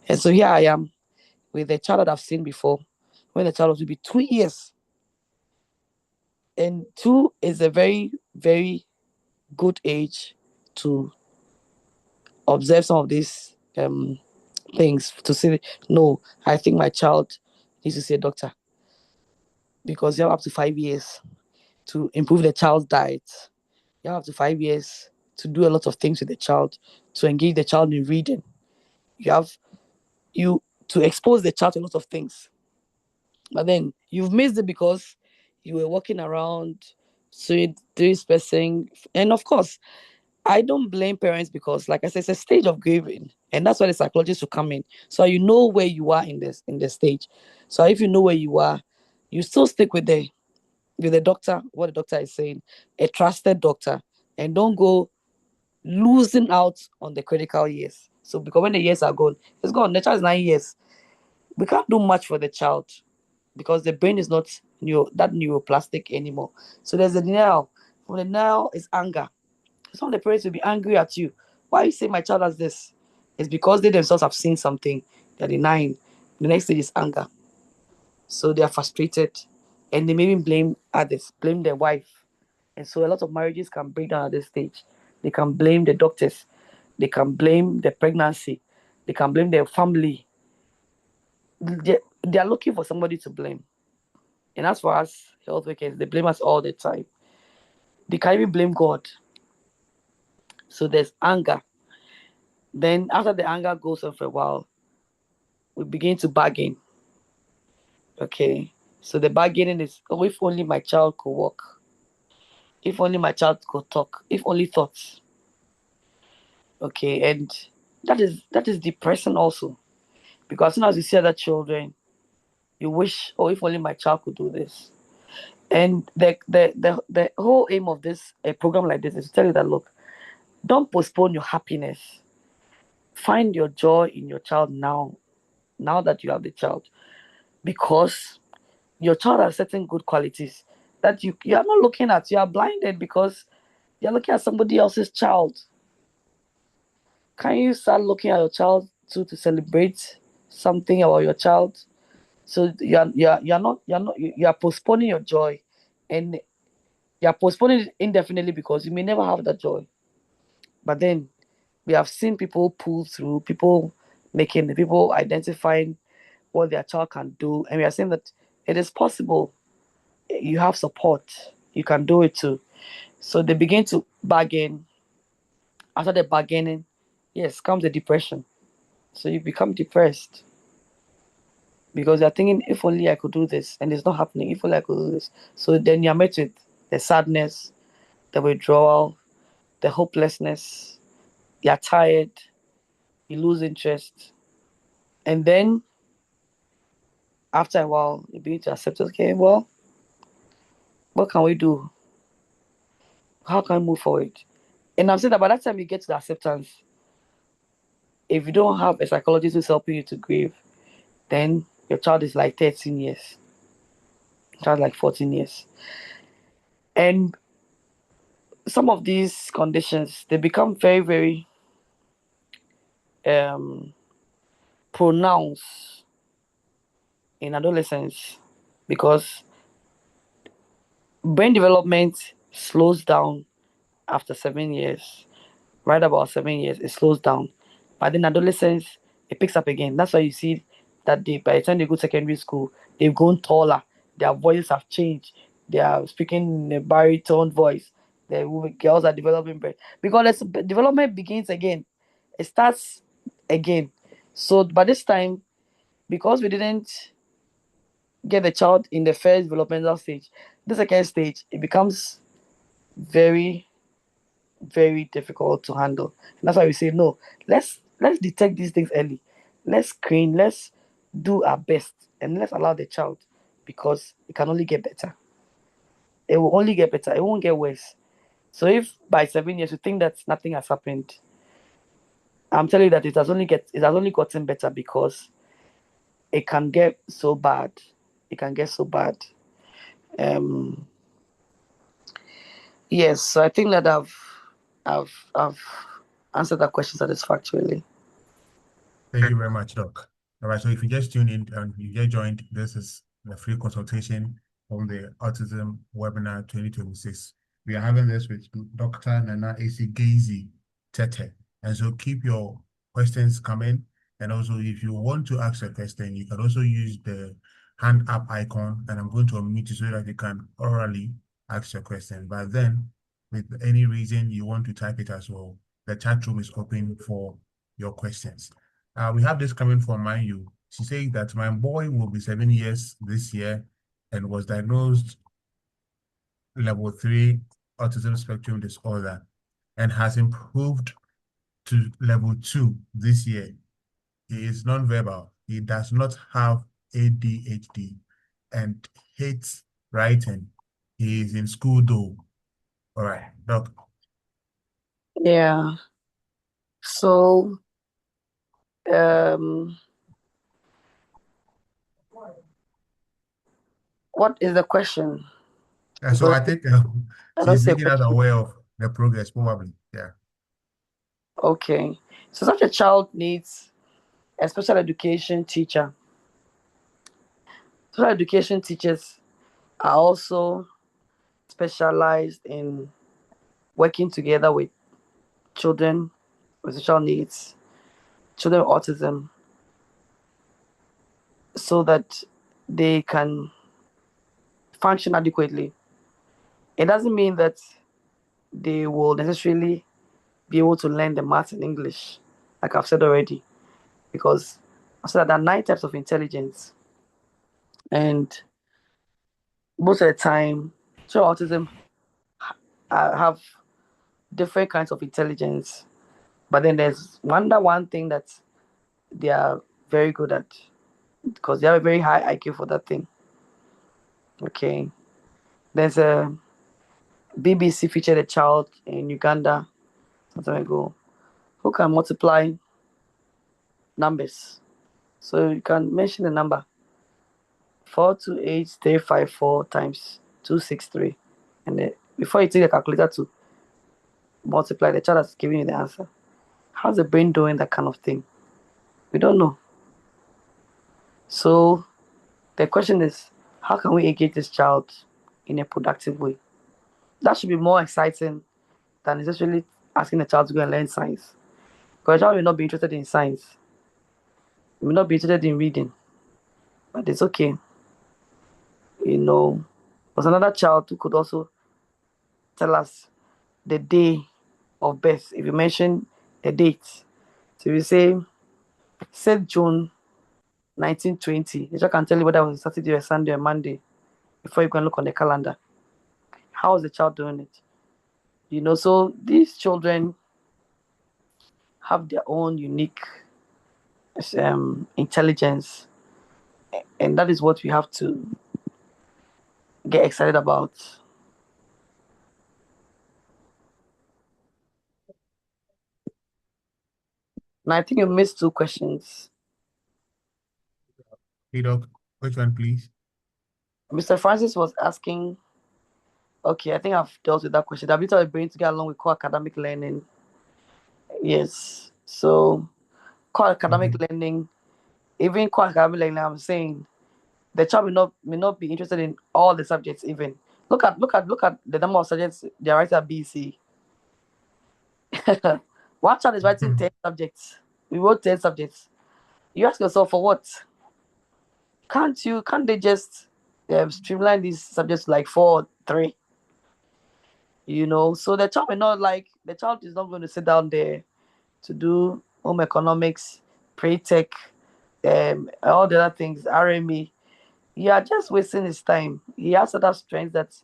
And so here I am with the child that I've seen before, when the child was to be 2 years. And 2 is a very, very good age to observe some of these things, to say, no, I think my child needs to see a doctor. Because you have up to 5 years to improve the child's diet. You have up to 5 years to do a lot of things with the child, to engage the child in reading. You to expose the child to a lot of things. But then you've missed it because you were walking around, doing this person. And of course, I don't blame parents because, like I said, it's a stage of grieving, and that's why the psychologist will come in. So you know where you are in the stage. So if you know where you are, you still stick with the doctor, what the doctor is saying, a trusted doctor, and don't go losing out on the critical years. So because when the years are gone, it's gone. The child is 9 years. We can't do much for the child because the brain is not that neuroplastic anymore. So there's a denial. From the denial is anger. Some of the parents will be angry at you. Why you say my child has this? It's because they themselves have seen something. They're denying. The next stage is anger. So they are frustrated. And they maybe blame others, blame their wife. And so a lot of marriages can break down at this stage. They can blame the doctors. They can blame the pregnancy. They can blame their family. They are looking for somebody to blame. And as for us, health workers, they blame us all the time. They can even blame God. So there's anger. Then after the anger goes on for a while, we begin to bargain. Okay. So the bargaining is, oh, if only my child could walk. If only my child could talk. If only thoughts. Okay. And that is depressing also. Because as soon as you see other children, you wish, oh, if only my child could do this. And the whole aim of this a program like this is to tell you that, look, don't postpone your happiness. Find your joy in your child now that you have the child. Because your child has certain good qualities that you are not looking at. You are blinded because you're looking at somebody else's child. Can you start looking at your child too, to celebrate something about your child? So you are postponing your joy, and you are postponing it indefinitely because you may never have that joy. But then we have seen people pull through, people identifying what their child can do, and we are saying that it is possible. You have support, you can do it too. So they begin to bargain. After the bargaining, yes, comes the depression. So you become depressed because you're thinking, if only I could do this, and it's not happening. If only I could do this. So then you're met with the sadness, the withdrawal, the hopelessness. You're tired, you lose interest. And then after a while, you begin to accept, okay, well, what can we do? How can we move forward? And I'm saying that by that time you get to the acceptance, if you don't have a psychologist who's helping you to grieve, then your child is like 13 years. Child like 14 years. And some of these conditions, they become very, very pronounced in adolescence because brain development slows down after 7 years. Right about 7 years, it slows down. But in adolescence, it picks up again. That's why you see that by the time they go to secondary school, they've grown taller. Their voices have changed. They are speaking in a baritone voice. The girls are developing brain. Because development begins again. It starts again. So by this time, because we didn't get the child in the first developmental stage, the second stage, it becomes very, very difficult to handle. And that's why we say no. Let's detect these things early. Let's screen. Let's do our best, and let's allow the child, because it can only get better. It will only get better. It won't get worse. So if by 7 years you think that nothing has happened, I'm telling you that it has only gotten better, because it can get so bad. It can get so bad. Yes, so I think that I've answered that question satisfactorily. Thank you very much, Doc. All right, so if you just tuned in and you just joined, this is the free consultation from the Autism Webinar 2026. We are having this with Dr. Nana Esi Gaisie-Tetteh. And so keep your questions coming. And also, if you want to ask a question, you can also use the hand up icon, and I'm going to unmute you so that you can orally ask your question. But then, with any reason you want to type it as well, the chat room is open for your questions. We have this coming from Mayu. She says that my boy will be 7 years this year and was diagnosed level 3 autism spectrum disorder and has improved to level 2 this year. He is nonverbal. He does not have ADHD and hates writing. He is in school though. All right, Doc. Yeah. So, what is the question? So I think I don't she's see a making us question. aware of the progress, probably. Yeah. Okay. So such a child needs a special education teacher. Special education teachers are also specialized in working together with children with special needs, children with autism, so that they can function adequately. It doesn't mean that they will necessarily be able to learn the maths and English, like I've said already, because I said that there are 9 types of intelligence, and most of the time, children with autism have different kinds of intelligence, but then there's one thing that they are very good at, because they have a very high IQ for that thing. Okay, there's a BBC featured a child in Uganda some time ago who can multiply numbers. So you can mention the number 428354 times 263, and then before you take the calculator to multiply, the child has given you the answer. How's the brain doing that kind of thing? We don't know. So the question is, how can we engage this child in a productive way? That should be more exciting than necessarily asking the child to go and learn science. Because the child may not be interested in science, may not be interested in reading, but it's okay. There's another child who could also tell us the day of birth. If you mention a date, so if you say 6th June 1920, the child can tell you whether it was a Saturday or Sunday or Monday before you can look on the calendar. How is the child doing it? So these children have their own unique intelligence, and that is what we have to get excited about. Now, I think you missed 2 questions. Hey, Doc, which one, please? Mr. Francis was asking, okay, I think I've dealt with that question. The ability of the brain to get along with core academic learning. Yes. So, core academic learning, even core academic learning, I'm saying the child may not be interested in all the subjects even. Look at the number of subjects they are writing at BC. One child is writing 10 subjects. We wrote 10 subjects. You ask yourself, for what? Can't they just streamline these subjects like 4 or 3? So the child is not going to sit down there to do home economics, pre-tech, all the other things, RME, you are just wasting his time. He has other strengths that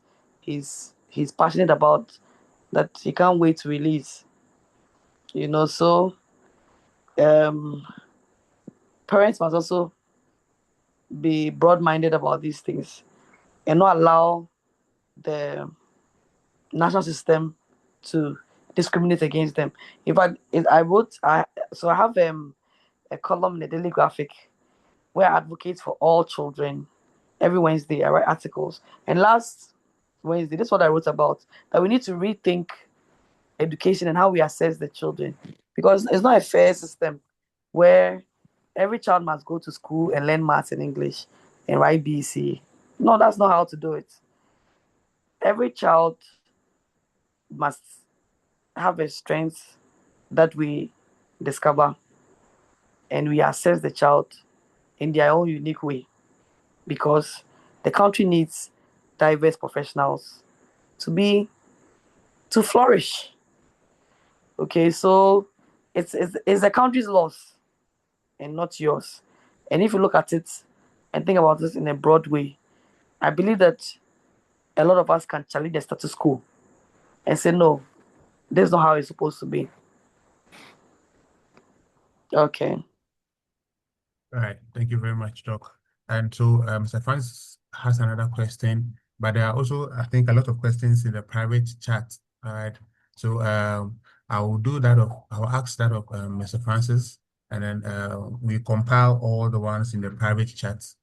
he's passionate about that he can't wait to release. So um parents must also be broad-minded about these things and not allow the national system to discriminate against them. In fact, I have a column in the Daily Graphic where I advocate for all children. Every Wednesday, I write articles. And last Wednesday, this is what I wrote about, that we need to rethink education and how we assess the children. Because it's not a fair system where every child must go to school and learn maths and English and write BC. No, that's not how to do it. Every child must have a strength that we discover and we assess the child in their own unique way because the country needs diverse professionals to flourish. Okay, so it's the country's loss and not yours. And if you look at it and think about this in a broad way, I believe that a lot of us can challenge the status quo and say, no, this is not how it's supposed to be. Okay. All right. Thank you very much, Doc. And so Mr. Francis has another question, but there are also, I think, a lot of questions in the private chat. All right. So I will do that I will ask that of Mr. Francis, and then we compile all the ones in the private chats.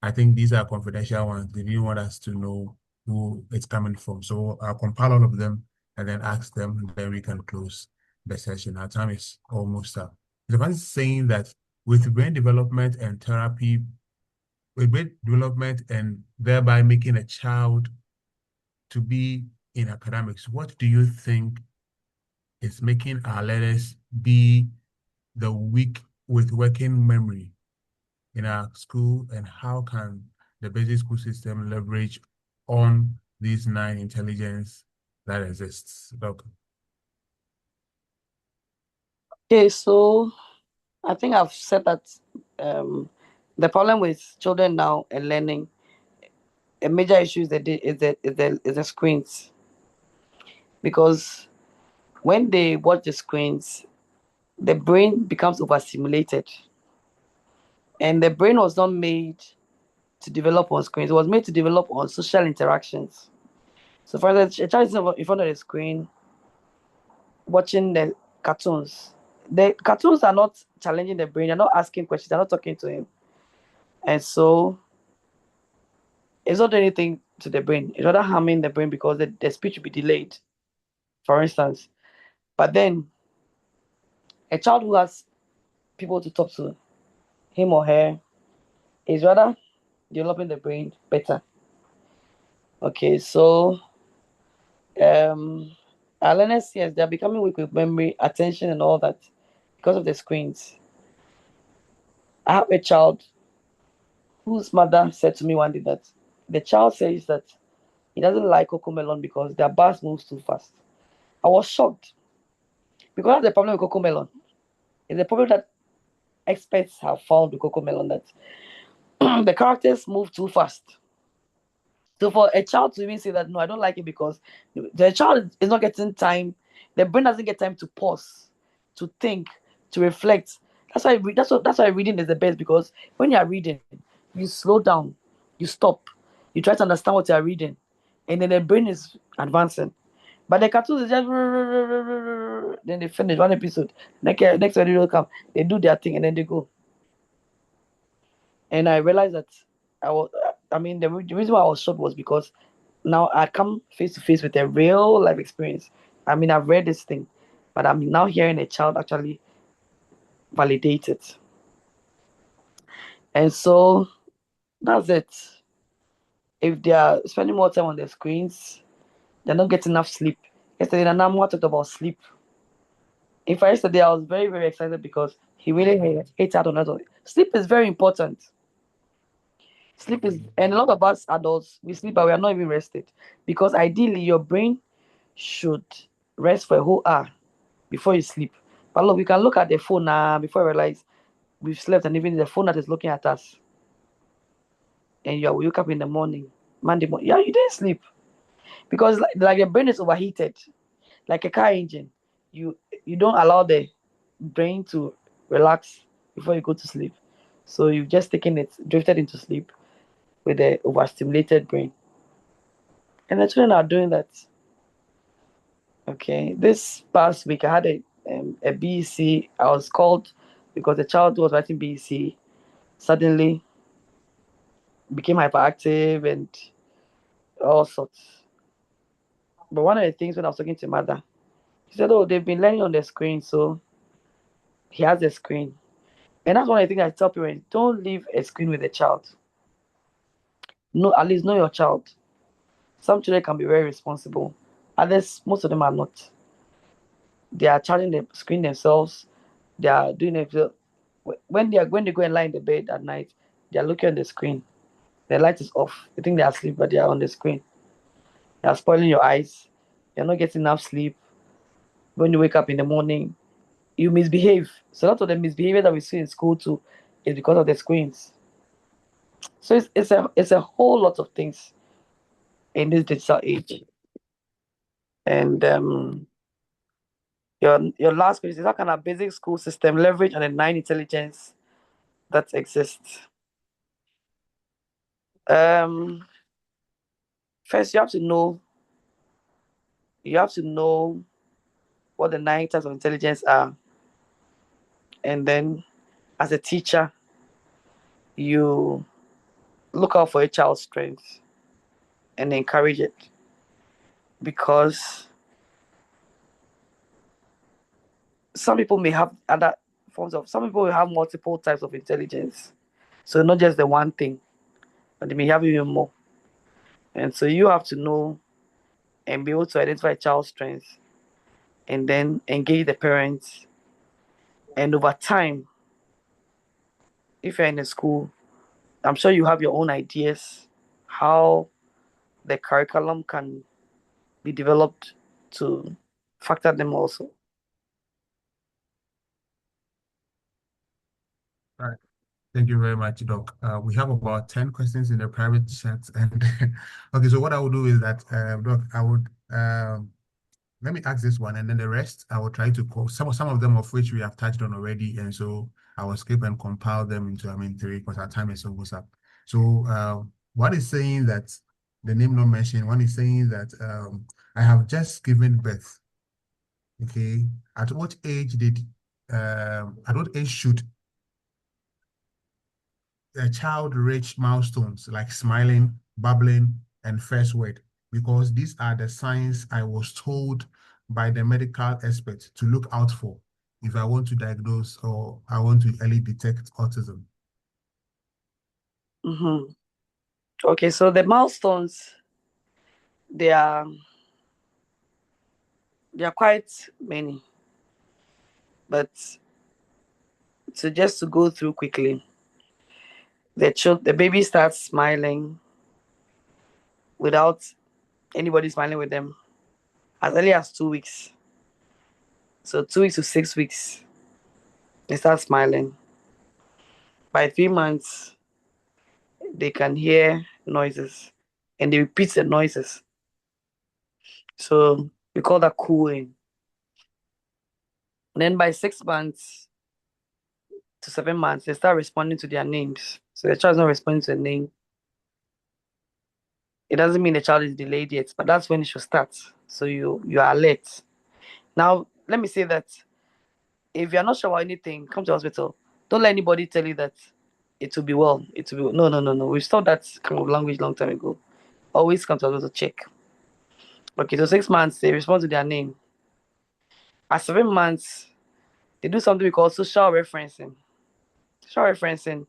I think these are confidential ones. They didn't want us to know who it's coming from. So I'll compile all of them and then ask them, and then we can close the session. Our time is almost up. Mr. Francis is saying that with brain development and therapy, with brain development and thereby making a child to be in academics, what do you think is making our learners be the weak with working memory in our school, and how can the basic school system leverage on these 9 intelligence that exists? Doc. Okay, so I think I've said that the problem with children now and learning, a major issue is the screens. Because when they watch the screens, the brain becomes overstimulated. And the brain was not made to develop on screens. It was made to develop on social interactions. So for instance, a child is in front of the screen watching the cartoons. The cartoons are not challenging the brain. They're not asking questions. They're not talking to him. And so it's not doing anything to the brain. It's rather harming the brain because the speech will be delayed, for instance. But then a child who has people to talk to, him or her, is rather developing the brain better. Okay, so our learners, yes, they're becoming weak with memory, attention, and all that because of the screens. I have a child whose mother said to me one day that the child says that he doesn't like Cocomelon because their bus moves too fast. I was shocked because that's the problem with Cocomelon. It's the problem that experts have found with Cocomelon, that the characters move too fast. So for a child to even say that, no, I don't like it because the child is not getting time, the brain doesn't get time to pause, to think, to reflect. That's why reading is the best, because when you are reading, you slow down, you stop, you try to understand what you are reading, and then the brain is advancing. But the cartoons is just then they finish one episode, next one will come, they do their thing and then they go. And I realized that the reason why I was shocked was because now I come face to face with a real life experience. I mean, I've read this thing, but I'm now hearing a child actually validate it. And so that's it. If they are spending more time on their screens, they're not getting enough sleep. Yesterday, Nana talked about sleep. In fact, yesterday I was very, very excited because he really hates out on that. Sleep is very important. Sleep is, and a lot of us adults, we sleep, but we are not even rested. Because ideally, your brain should rest for a whole hour before you sleep. But look, we can look at the phone now before we realize we've slept, and even the phone that is looking at us. and you wake up in the morning, Monday morning, yeah, you didn't sleep. Because like your brain is overheated, like a car engine. You don't allow the brain to relax before you go to sleep. So you've just drifted into sleep with the overstimulated brain. And the children are doing that. Okay. This past week I had a BEC. I was called because the child who was writing BEC suddenly became hyperactive and all sorts. But one of the things when I was talking to mother, she said, "Oh, they've been learning on the screen, so he has a screen." And that's one of the things I tell parents: don't leave a screen with a child. No, at least know your child. Some children can be very responsible. Others, most of them are not. They are charging the screen themselves. They are doing it. When they go and lie in the bed at night, they are looking at the screen. The light is off. They think they are asleep, but they are on the screen. They are spoiling your eyes. You're not getting enough sleep. When you wake up in the morning, you misbehave. So a lot of the misbehavior that we see in school too is because of the screens. So it's a whole lot of things in this digital age. And your last question is, how can a basic school system leverage on the 9 intelligence that exists? First, you have to know what the 9 types of intelligence are, and then as a teacher, you look out for a child's strengths and encourage it, because some people may have other forms of. Some people will have multiple types of intelligence, so not just the one thing, but they may have even more. And so you have to know and be able to identify a child's strengths and then engage the parents. And over time, if you're in a school, I'm sure you have your own ideas how the curriculum can be developed to factor them also. All right. Thank you very much, Doc. We have about 10 questions in the private chat. And okay, so what I will do is that, Doc, I would let me ask this one, and then the rest I will try to call some of them of which we have touched on already, and so I will skip and compile them into three, because our time is almost up. So one is saying that the name not mentioned. One is saying that I have just given birth. Okay, at what age should a child reach milestones like smiling, babbling, and first word? Because these are the signs I was told by the medical experts to look out for if I want to diagnose or I want to early detect autism. Okay, so the milestones, they are quite many, but just to go through quickly, the baby starts smiling without anybody smiling with them as early as 2 weeks. So 2 weeks to 6 weeks, they start smiling. By 3 months, they can hear noises and they repeat the noises. So we call that cooing. And then by 6 months to 7 months, they start responding to their names. So the child is not responding to the name. It doesn't mean the child is delayed yet, but that's when it should start. So you are alert. Now, let me say that if you're not sure about anything, come to the hospital. Don't let anybody tell you that it will be well. It will be no. We stopped that kind of language long time ago. Always come to the hospital to check. Okay, so 6 months, they respond to their name. At 7 months, they do something we call social referencing. Social referencing.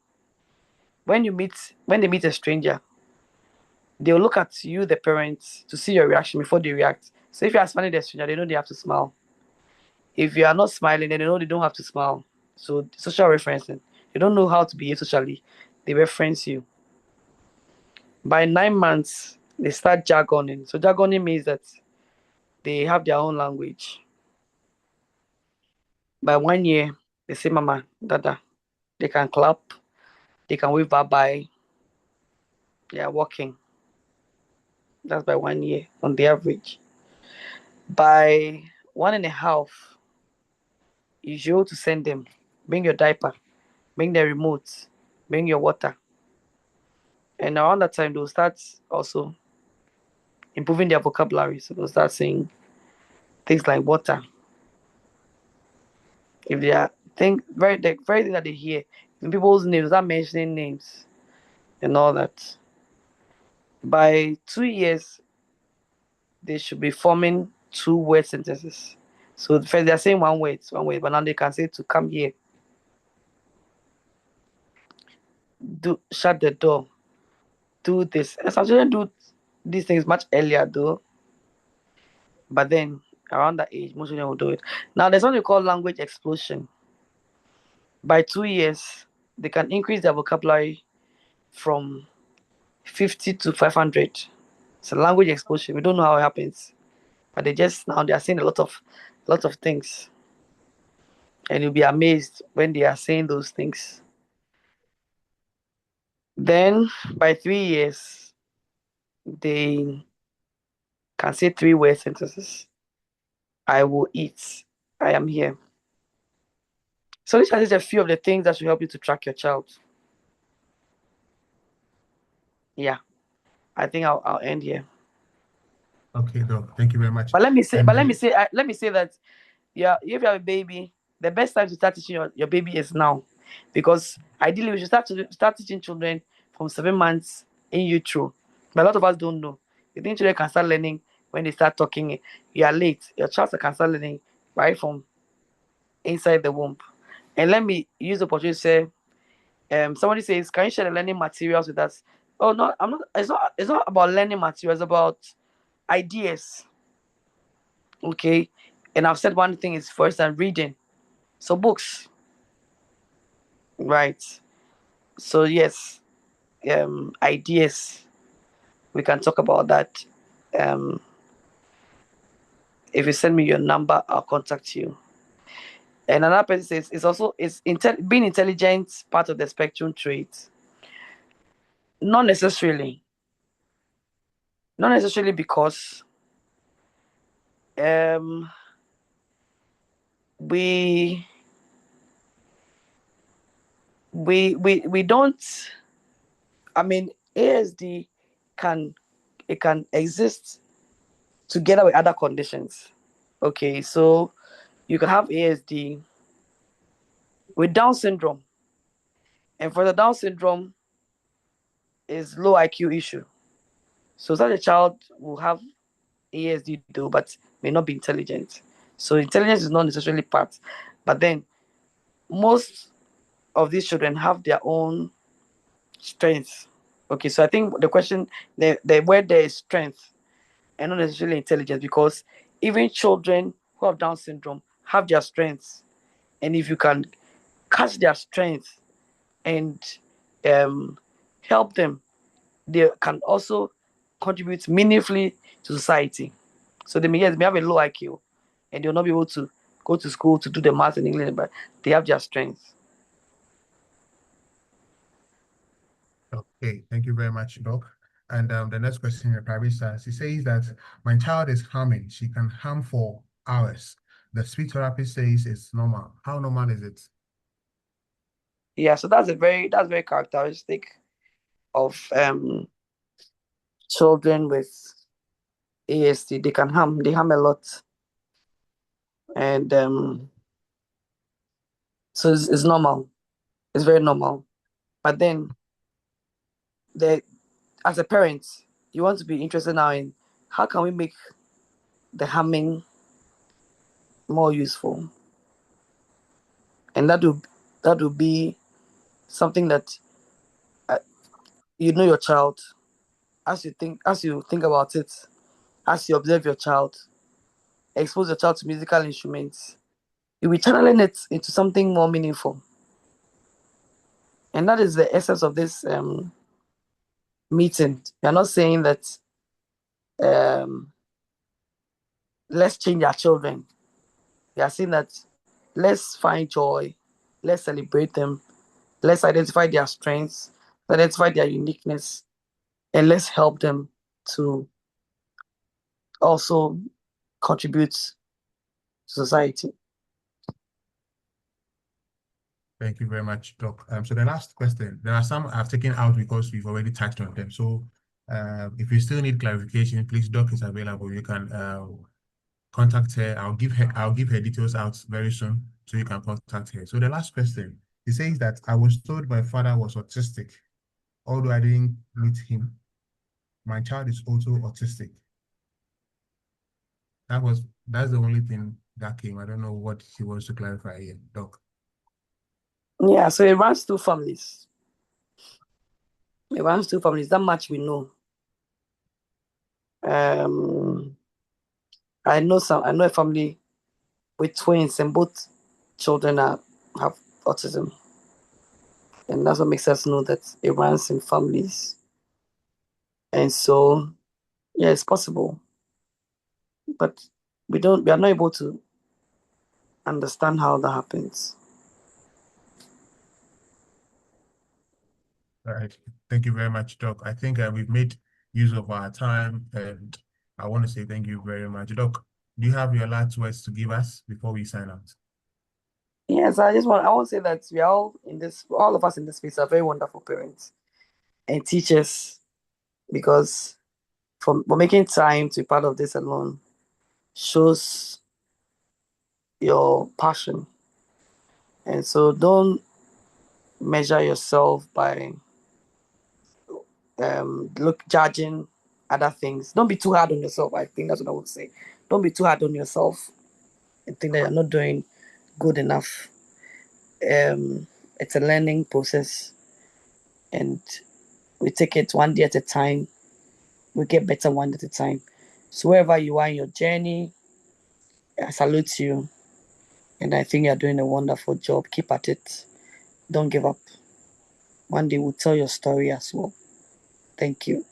When they meet a stranger, they'll look at you, the parents, to see your reaction before they react. So if you are smiling at the stranger, they know they have to smile. If you are not smiling, then they know they don't have to smile. So social referencing. You don't know how to behave socially. They reference you. By 9 months, they start jargoning. So jargoning means that they have their own language. By 1 year, they say mama, dada. They can clap. They can wave bye-bye. they are walking. That's by 1 year on the average. By 1.5, you should to send them. Bring your diaper, bring the remote, bring your water. And around that time, they'll start also improving their vocabulary. So they'll start saying things like water. If they are the very thing that they hear in people's names, start mentioning names and all that. By 2 years, they should be forming 2-word sentences. So first they are saying one word, but now they can say to come here. Shut the door. Do this. And some children do these things much earlier though. But then around that age, most of them will do it. Now there's something called language explosion. By 2 years, they can increase their vocabulary from 50 to 500. It's a language explosion. We don't know how it happens. But they are saying a lot of things. And you'll be amazed when they are saying those things. Then by 3 years, they can say 3-word sentences. I will eat. I am here. So these are just a few of the things that should help you to track your child. Yeah, I think I'll end here. Okay, Doc. Thank you very much. But let me say that if you have a baby, the best time to start teaching your baby is now, because ideally we should start teaching children from 7 months in utero. But a lot of us don't know. You think children can start learning when they start talking? You are late. Your child can start learning right from inside the womb. And let me use the opportunity to say, somebody says, can you share the learning materials with us? Oh no, I'm not. It's not about learning materials. It's about ideas. Okay, and I've said one thing is first and reading. So books, right? So yes, ideas. We can talk about that. If you send me your number, I'll contact you. And another person says being intelligent part of the spectrum trait. Not necessarily. Not necessarily because we don't. I mean, ASD can exist together with other conditions. Okay, so you can have ASD with Down syndrome, and for the Down syndrome is low IQ issue. So such a child will have ASD though, but may not be intelligent. So intelligence is not necessarily part, but then most of these children have their own strengths. Okay, so I think the question, the where there is strength and not necessarily intelligence, because even children who have Down syndrome have their strengths, and if you can catch their strength and help them, they can also contribute meaningfully to society. So they may have a low IQ and they'll not be able to go to school to do the math and English, but they have their strengths. Okay, thank you very much, Doc. And the next question in the private says, he says that my child is humming. She can hum for hours. The speech therapist says it's normal. How normal is it? Yeah, so that's very characteristic of children with ASD. They can hum. They hum a lot, and so it's normal. It's very normal. But then, as a parent, you want to be interested now in how can we make the humming more useful, and that will be something that you know your child as you think about it, as you observe your child, expose your child to musical instruments, you'll be channeling it into something more meaningful. And that is the essence of this meeting. We are not saying that let's change our children. We are saying that let's find joy, let's celebrate them, let's identify their strengths, identify their uniqueness, and let's help them to also contribute to society. Thank you very much, Doc. So the last question, there are some I've taken out because we've already touched on them. So if you still need clarification, please, Doc is available. You can contact her. I'll give her details out very soon, so you can contact her. So the last question, he says that I was told my father was autistic, although I didn't meet him. My child is also autistic. That's the only thing that came. I don't know what he wants to clarify here, Doc. Yeah, so it runs two families. It runs two families. That much we know. I know a family with twins, and both children have autism. And that's what makes us know that it runs in families. And so, yeah, it's possible. But we are not able to understand how that happens. All right. Thank you very much, Doc. I think we've made use of our time, and I want to say thank you very much. Doc, do you have your last words to give us before we sign out? Yes, I want to say that all of us in this space are very wonderful parents and teachers, because for making time to be part of this alone shows your passion. And so don't measure yourself by judging other things. Don't be too hard on yourself. I think that's what I would say. Don't be too hard on yourself and think that you're not doing good enough. It's a learning process, and we take it one day at a time. We get better one day at a time. So wherever you are in your journey, I salute you, and I think you're doing a wonderful job. Keep at it. Don't give up. One day we'll tell your story as well. Thank you.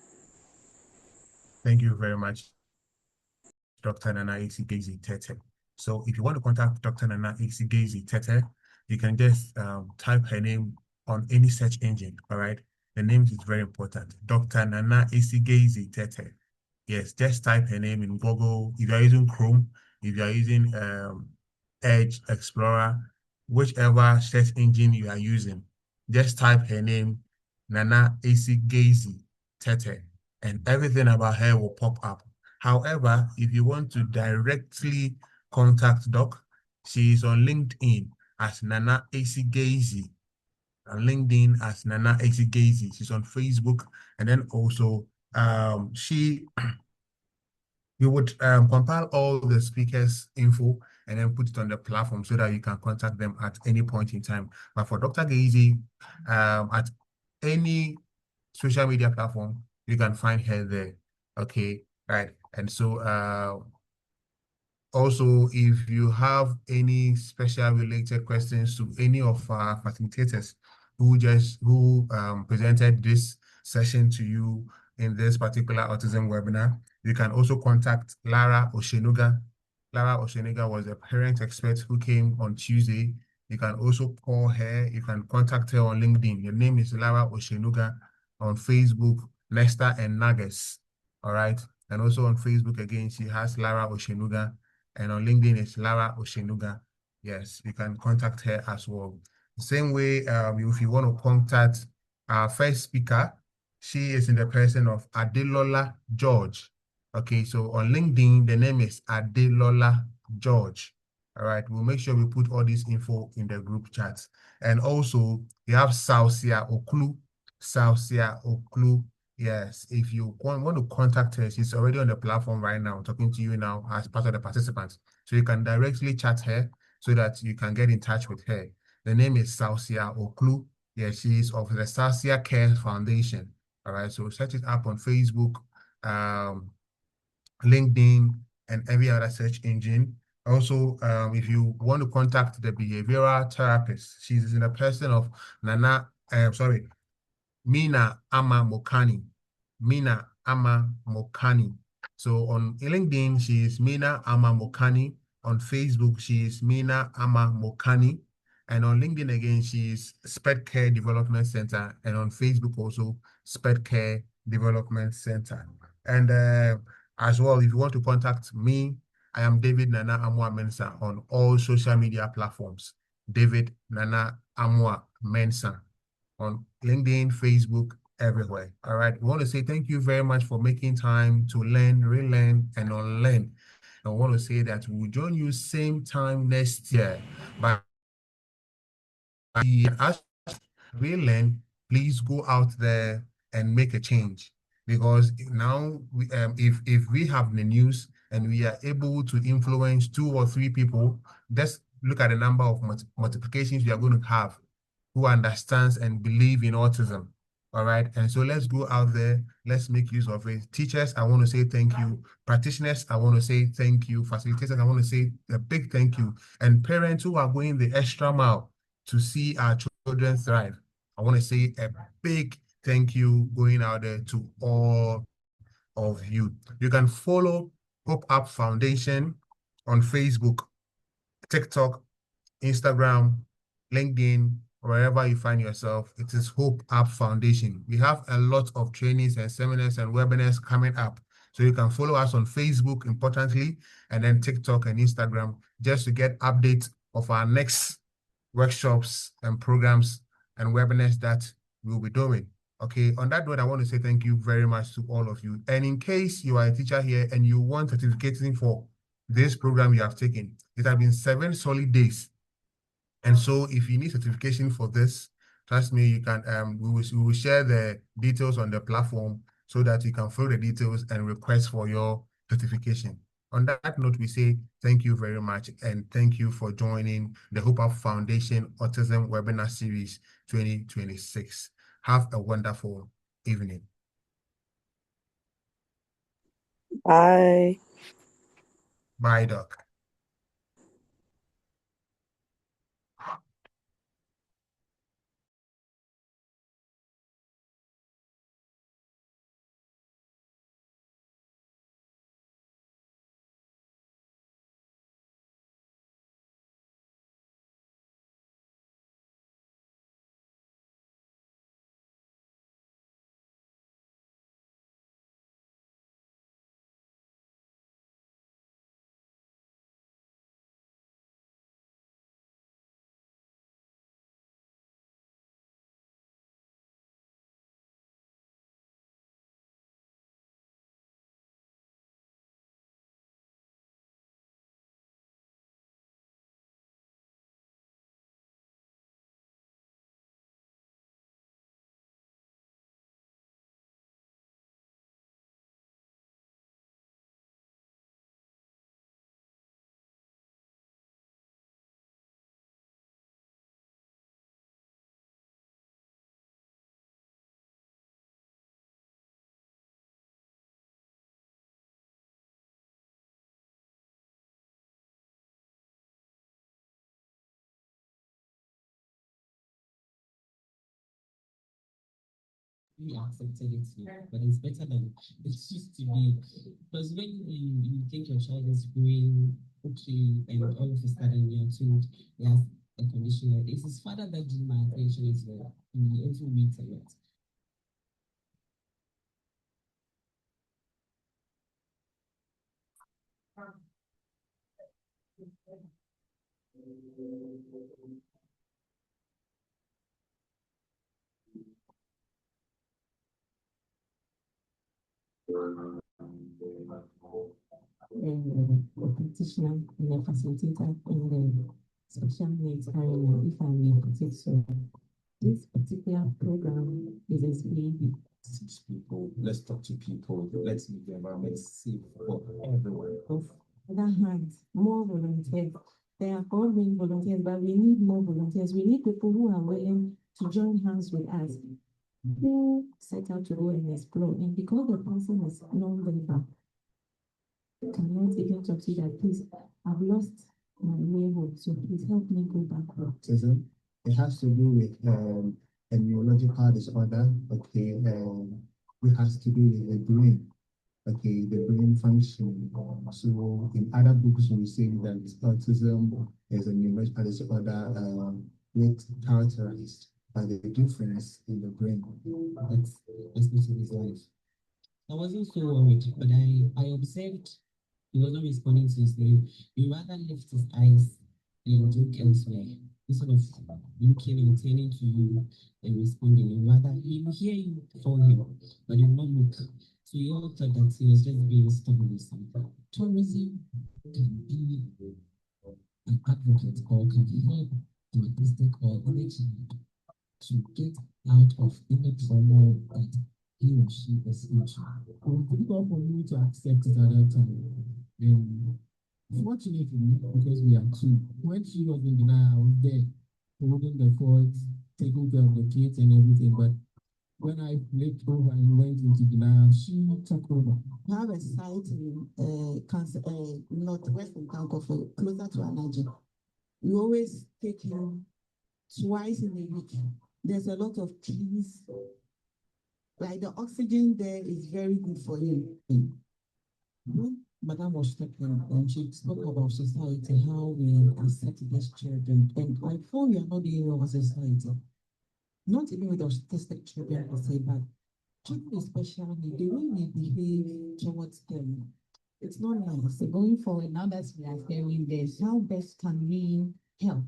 Thank you very much, Dr. Nana Esi Gaisie-Tetteh. So if you want to contact Dr. Nana Esi Gaisie-Tetteh, you can just type her name on any search engine, all right? The name is very important. Dr. Nana Esi Gaisie-Tetteh. Yes, just type her name in Google. If you're using Chrome, if you're using Edge, Explorer, whichever search engine you are using, just type her name, Nana Esi Gaisie-Tetteh, and everything about her will pop up. However, if you want to directly contact Doc, she is on LinkedIn as Nana Esi Gaisie, on LinkedIn as Nana Esi Gaisie. She's on Facebook, and then also we would compile all the speakers' info and then put it on the platform so that you can contact them at any point in time. But for Dr. Gaisie, at any social media platform, you can find her there. Okay, right. And so also, if you have any special related questions to any of our facilitators who presented this session to you in this particular autism webinar, you can also contact Lara Oshenuga. Lara Oshenuga was a parent expert who came on Tuesday. You can also call her. You can contact her on LinkedIn. Your name is Lara Oshenuga. On Facebook, Lester and Nagas. All right. And also on Facebook, again, she has Lara Oshenuga. And on LinkedIn, it's Lara Oshenuga. Yes, you can contact her as well. The same way, if you want to contact our first speaker, she is in the person of Adelola George. Okay, so on LinkedIn, the name is Adelola George. All right, we'll make sure we put all this info in the group chat. And also, we have Sausia Oklu. Sausia Oklu. Yes, if you want to contact her, she's already on the platform right now, talking to you now as part of the participants. So you can directly chat her so that you can get in touch with her. The name is Sausia Oklu. Yes, she is of the Sausia Care Foundation. All right, so search it up on Facebook, LinkedIn, and every other search engine. Also, if you want to contact the behavioral therapist, she's in the person of Mina Ama Mokani. Mina Ama Mokani. So on LinkedIn, she is Mina Ama Mokani. On Facebook, she is Mina Ama Mokani. And on LinkedIn again, she is Sped Care Development Center. And on Facebook also, Sped Care Development Center. And as well, if you want to contact me, I am David Nana Amwa Mensah on all social media platforms. David Nana Amwa Mensah on LinkedIn, Facebook, everywhere. All right. We want to say thank you very much for making time to learn, relearn, and unlearn. I want to say that we'll join you same time next year. But as we learn, please go out there and make a change. Because now, if we have the news and we are able to influence 2 or 3 people, just look at the number of multiplications we are going to have who understands and believe in autism. All right. And so let's go out there. Let's make use of it. Teachers, I want to say thank you. Practitioners, I want to say thank you. Facilitators, I want to say a big thank you. And parents who are going the extra mile to see our children thrive, I want to say a big thank you going out there to all of you. You can follow Hope Up Foundation on Facebook, TikTok, Instagram, LinkedIn, wherever you find yourself. It is Hope Up Foundation. We have a lot of trainings and seminars and webinars coming up. So you can follow us on Facebook, importantly, and then TikTok and Instagram, just to get updates of our next workshops and programs and webinars that we'll be doing. Okay, on that note, I want to say thank you very much to all of you. And in case you are a teacher here and you want certificating for this program you have taken, it has been 7 solid days. And so if you need certification for this, trust me, you can, we will share the details on the platform so that you can fill the details and request for your certification. On that note, we say thank you very much and thank you for joining the Hope Up Foundation Autism Webinar Series 2026. Have a wonderful evening. Bye. Bye, Doc. We accepted it here, but it's better than it used to be. Because when you think your child is growing okay, and all of a sudden you're told he has a condition like this, his father that did my attention is there. He also reads a lot. A practitioner and a facilitator in the special needs area, if I may put it so. This particular program is explained to teach people, let's talk to people, let's make the environment safe for everyone. On the other hand, more volunteers. There are all being volunteers, but we need more volunteers. We need people who are willing to join hands with us, who set out to go and explore. And because the person is non-verbal, cannot even talk to you that, please, I've lost my way home, so please help me go back home. Autism, it has to do with a neurological disorder, okay, it has to do with the brain, okay, the brain function. So in other books, we say that autism is a neurological disorder with characterized by the difference in the brain. That's basically his life. I wasn't so worried, but I observed he wasn't responding to his name. He rather left his eyes and look elsewhere instead of looking and turning to you and responding. He rather he will hear you for him, but he will not look. So we all thought that he was just being stubborn or something. Tourism can be an advocate or can help the autistic or any child to get out of any trauma that he or she is into. It was difficult for me to accept it at that time. Fortunately, because we are two, when she was in denial, I was there, holding the fort, taking care of the kids and everything. But when I flipped over and went into denial, she took over. We have a site in northwest in Kankofo, closer to Anaji. We always take him twice in a week. There's a lot of trees. Like the oxygen there is very good for him. When Madame was talking and she spoke about society, how we accept these children, and I thought we are not the hero of society. Not even with autistic children per se, but children especially, the way we behave towards them, it's not nice. So going forward, now that we are hearing this, how best can we help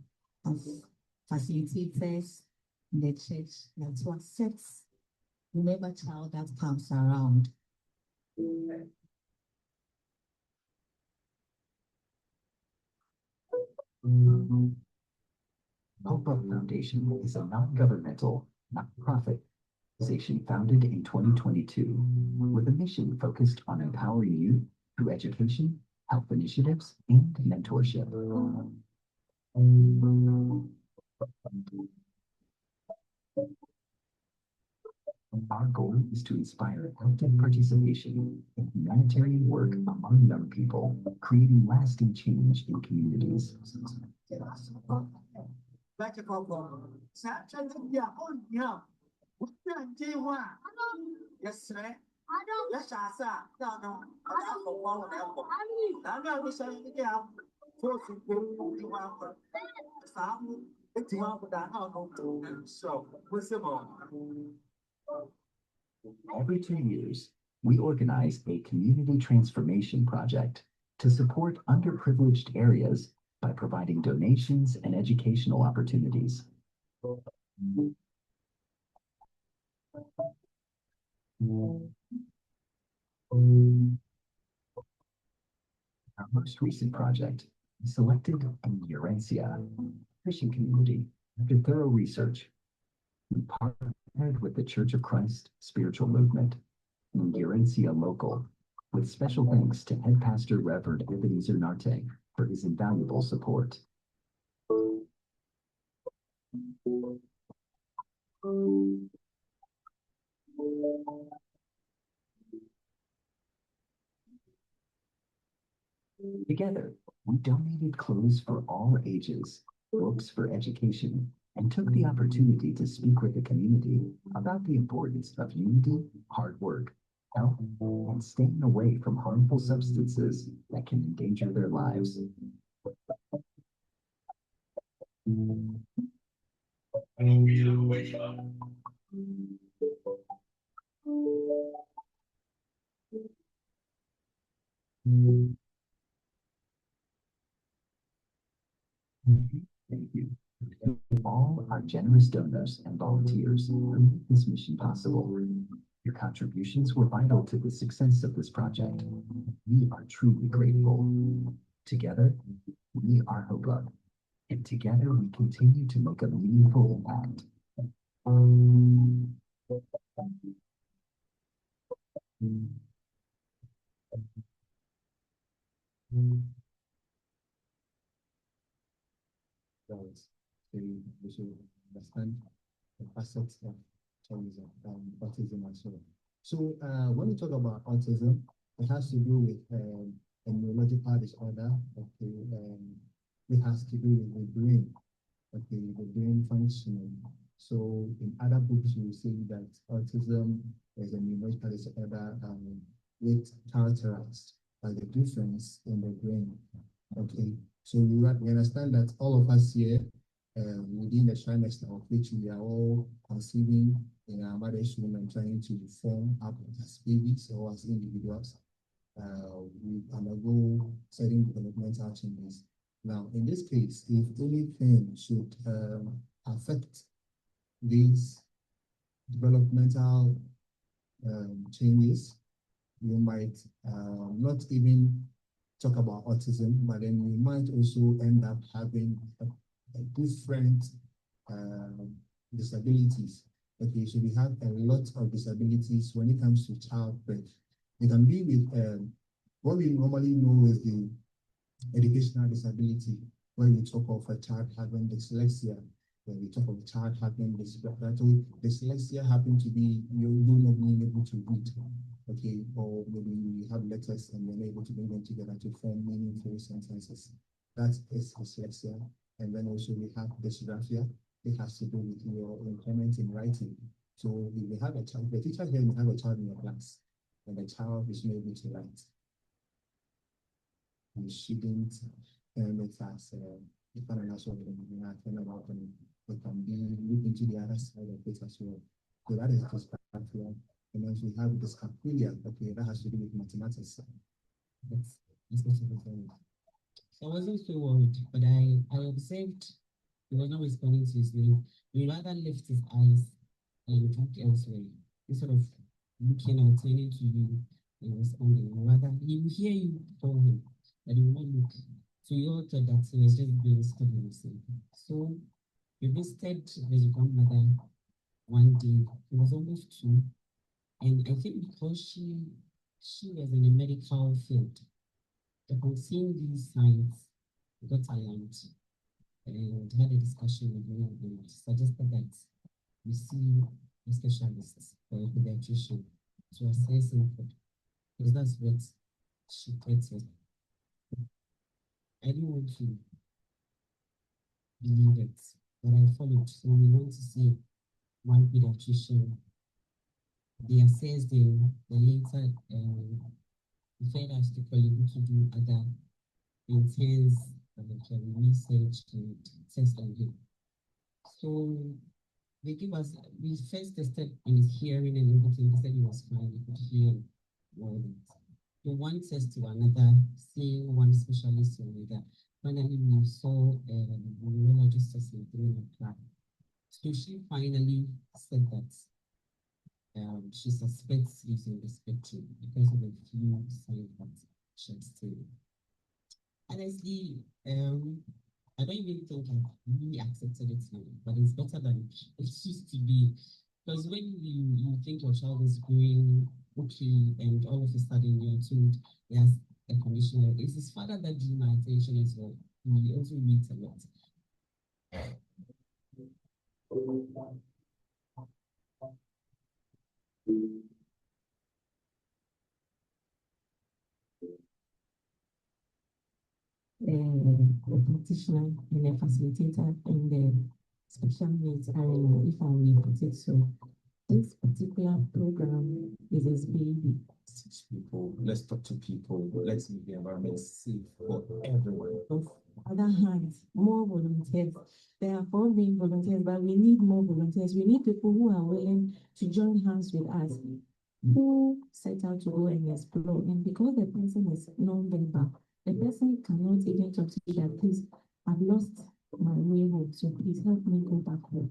as facilitators in the church to accept whomever child that comes around? Hope Up Foundation is a non-governmental, not-for-profit organization founded in 2022 with a mission focused on empowering youth through education, health initiatives, and mentorship. Our goal is to inspire active participation in humanitarian work among young people, creating lasting change in communities. Every 2 years, we organize a community transformation project to support underprivileged areas by providing donations and educational opportunities. Our most recent project, we selected Urencia, Christian community, after thorough research. We partnered with the Church of Christ Spiritual Movement, Urencia Local, with special thanks to Head Pastor Reverend Ebenezer Narte for his invaluable support. Together, we donated clothes for all ages, books for education, and took the opportunity to speak with the community about the importance of unity, hard work, health, and staying away from harmful substances that can endanger their lives. Thank you. All our generous donors and volunteers who make this mission possible. Your contributions were vital to the success of this project. We are truly grateful. Together, we are Hope Up, and together we continue to make a meaningful impact. We should understand the facets of tourism and autism as well. So when we talk about autism, it has to do with a neurological disorder. Okay, it has to do with the brain. Okay, the brain functioning. So in other books, you will see that autism is a neurological disorder with characterized by the difference in the brain. Okay, so we understand that all of us here within the trimester of which we are all conceiving in our mother's womb and trying to form up as babies or as individuals, we undergo certain developmental changes. Now, in this case, if anything should affect these developmental changes, you might not even talk about autism, but then we might also end up having a different disabilities. Okay, so we have a lot of disabilities when it comes to childbirth. It can be with what we normally know as the educational disability, when we talk of a child having dyslexia, when we talk of a child having dyslexia happen to be you not being able to read, okay, or maybe you have letters and you're not able to bring them together to form meaningful sentences. That is dyslexia. And then also we have dysgraphia. It has to do with your impairment in writing. So if you have a child, the teacher here will have a child in your class, and the child is not able to write, you shouldn't it as if an also about them. It can be look into the other side of it as well. So that is dysgraphia. And then we have dyscalculia. Okay, that has to do with mathematics. That's what it. I wasn't so worried, but I observed he was not responding to his name. He rather lift his eyes and look elsewhere instead of looking or turning to you and responding. Rather, he will hear you call him, but he will not look. So you all thought that he was just being stubborn. So we visited his grandmother one day. He was almost 2, and I think because she was in the medical field, upon seeing these signs, got alarmed and had a discussion with me and suggested that we see a specialist or a pediatrician to assess him, because that's what she threatened. I didn't want to believe it, but I followed. So we went to see one pediatrician. They assessed him, then later referred us to Kolebu to do other intense research and test on him. So they give us, we first tested on his hearing and everything. They said he was fine, he could hear all that. So one test to another, seeing one specialist or another. Finally, we saw a neurologist in 3 o'clock. So she finally said that she suspects he's on the spectrum because of a few signs that she had seen. Honestly, I don't even think I really accepted it now, but it's better than it used to be. Because when you think your child is growing okay, and all of a sudden you're told he has a condition, it's his father that drew my attention as well. He also reads a lot. A practitioner and a facilitator in the special needs area, if I may put it so. This particular program is as baby. Teach people, let's talk to people, let's make the environment safe for everyone. On the other hand, more volunteers. There are 4 main volunteers, but we need more volunteers. We need people who are willing to join hands with us, who set out to go and explore. And because the person is non-verbal, the person cannot even talk to you that, please, I've lost my way home, so please help me go back home.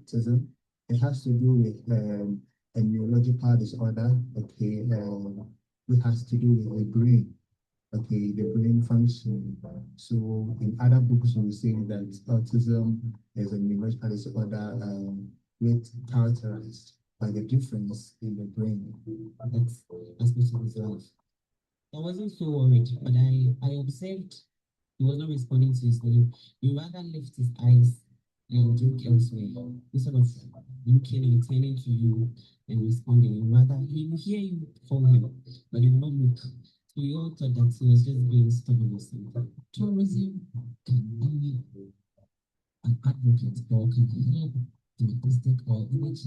It has to do with a neurological disorder, okay, which has to do with the brain, okay, the brain function. So in other books, we say that autism is a neurological disorder with characterized by the difference in the brain. That's what it is like. I wasn't so worried, but I observed he was not responding to his name. He rather lift his eyes and look elsewhere instead of looking and turning to you and responding. Rather, he will hear you call him, but he will not look. So we all thought that he was just being stubborn or something. Tourism can be an advocate or can help the autistic or MPH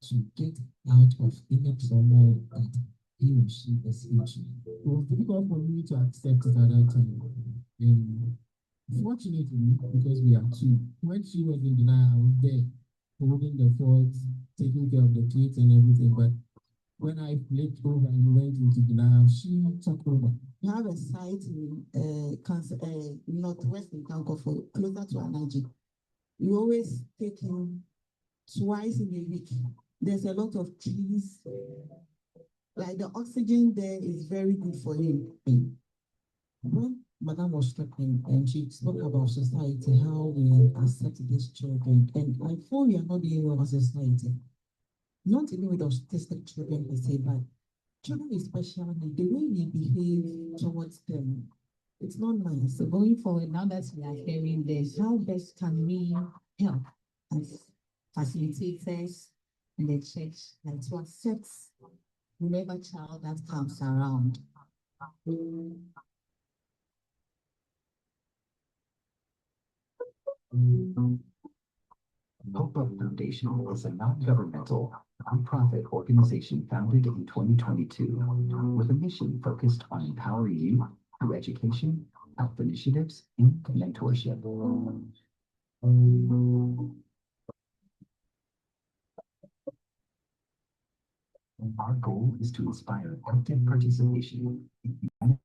to get out of any trauma that he or she is into. It was difficult for me to accept it at that time. Fortunately, because we are two, when she was in denial, I was there holding the fort, taking care of the kids and everything. But when I flipped over and went into denial, she took over. We have a site in northwest in Kankofo, closer to Anaji. We always take him twice in a week. There's a lot of trees. Like the oxygen there is very good for him. When Madame was talking and she spoke about society, how we accept these children, and I feel we are not the only one society. Not even with autistic children per se, but children with special needs, the way we behave towards them, it's not nice. So going forward, now that we are hearing this, how best can we help as facilitators in the church, like to accept whoever child that comes around? Hope Up Foundation is a non-governmental, nonprofit organization founded in 2022 with a mission focused on empowering youth through education, health initiatives, and mentorship. Our goal is to inspire active participation in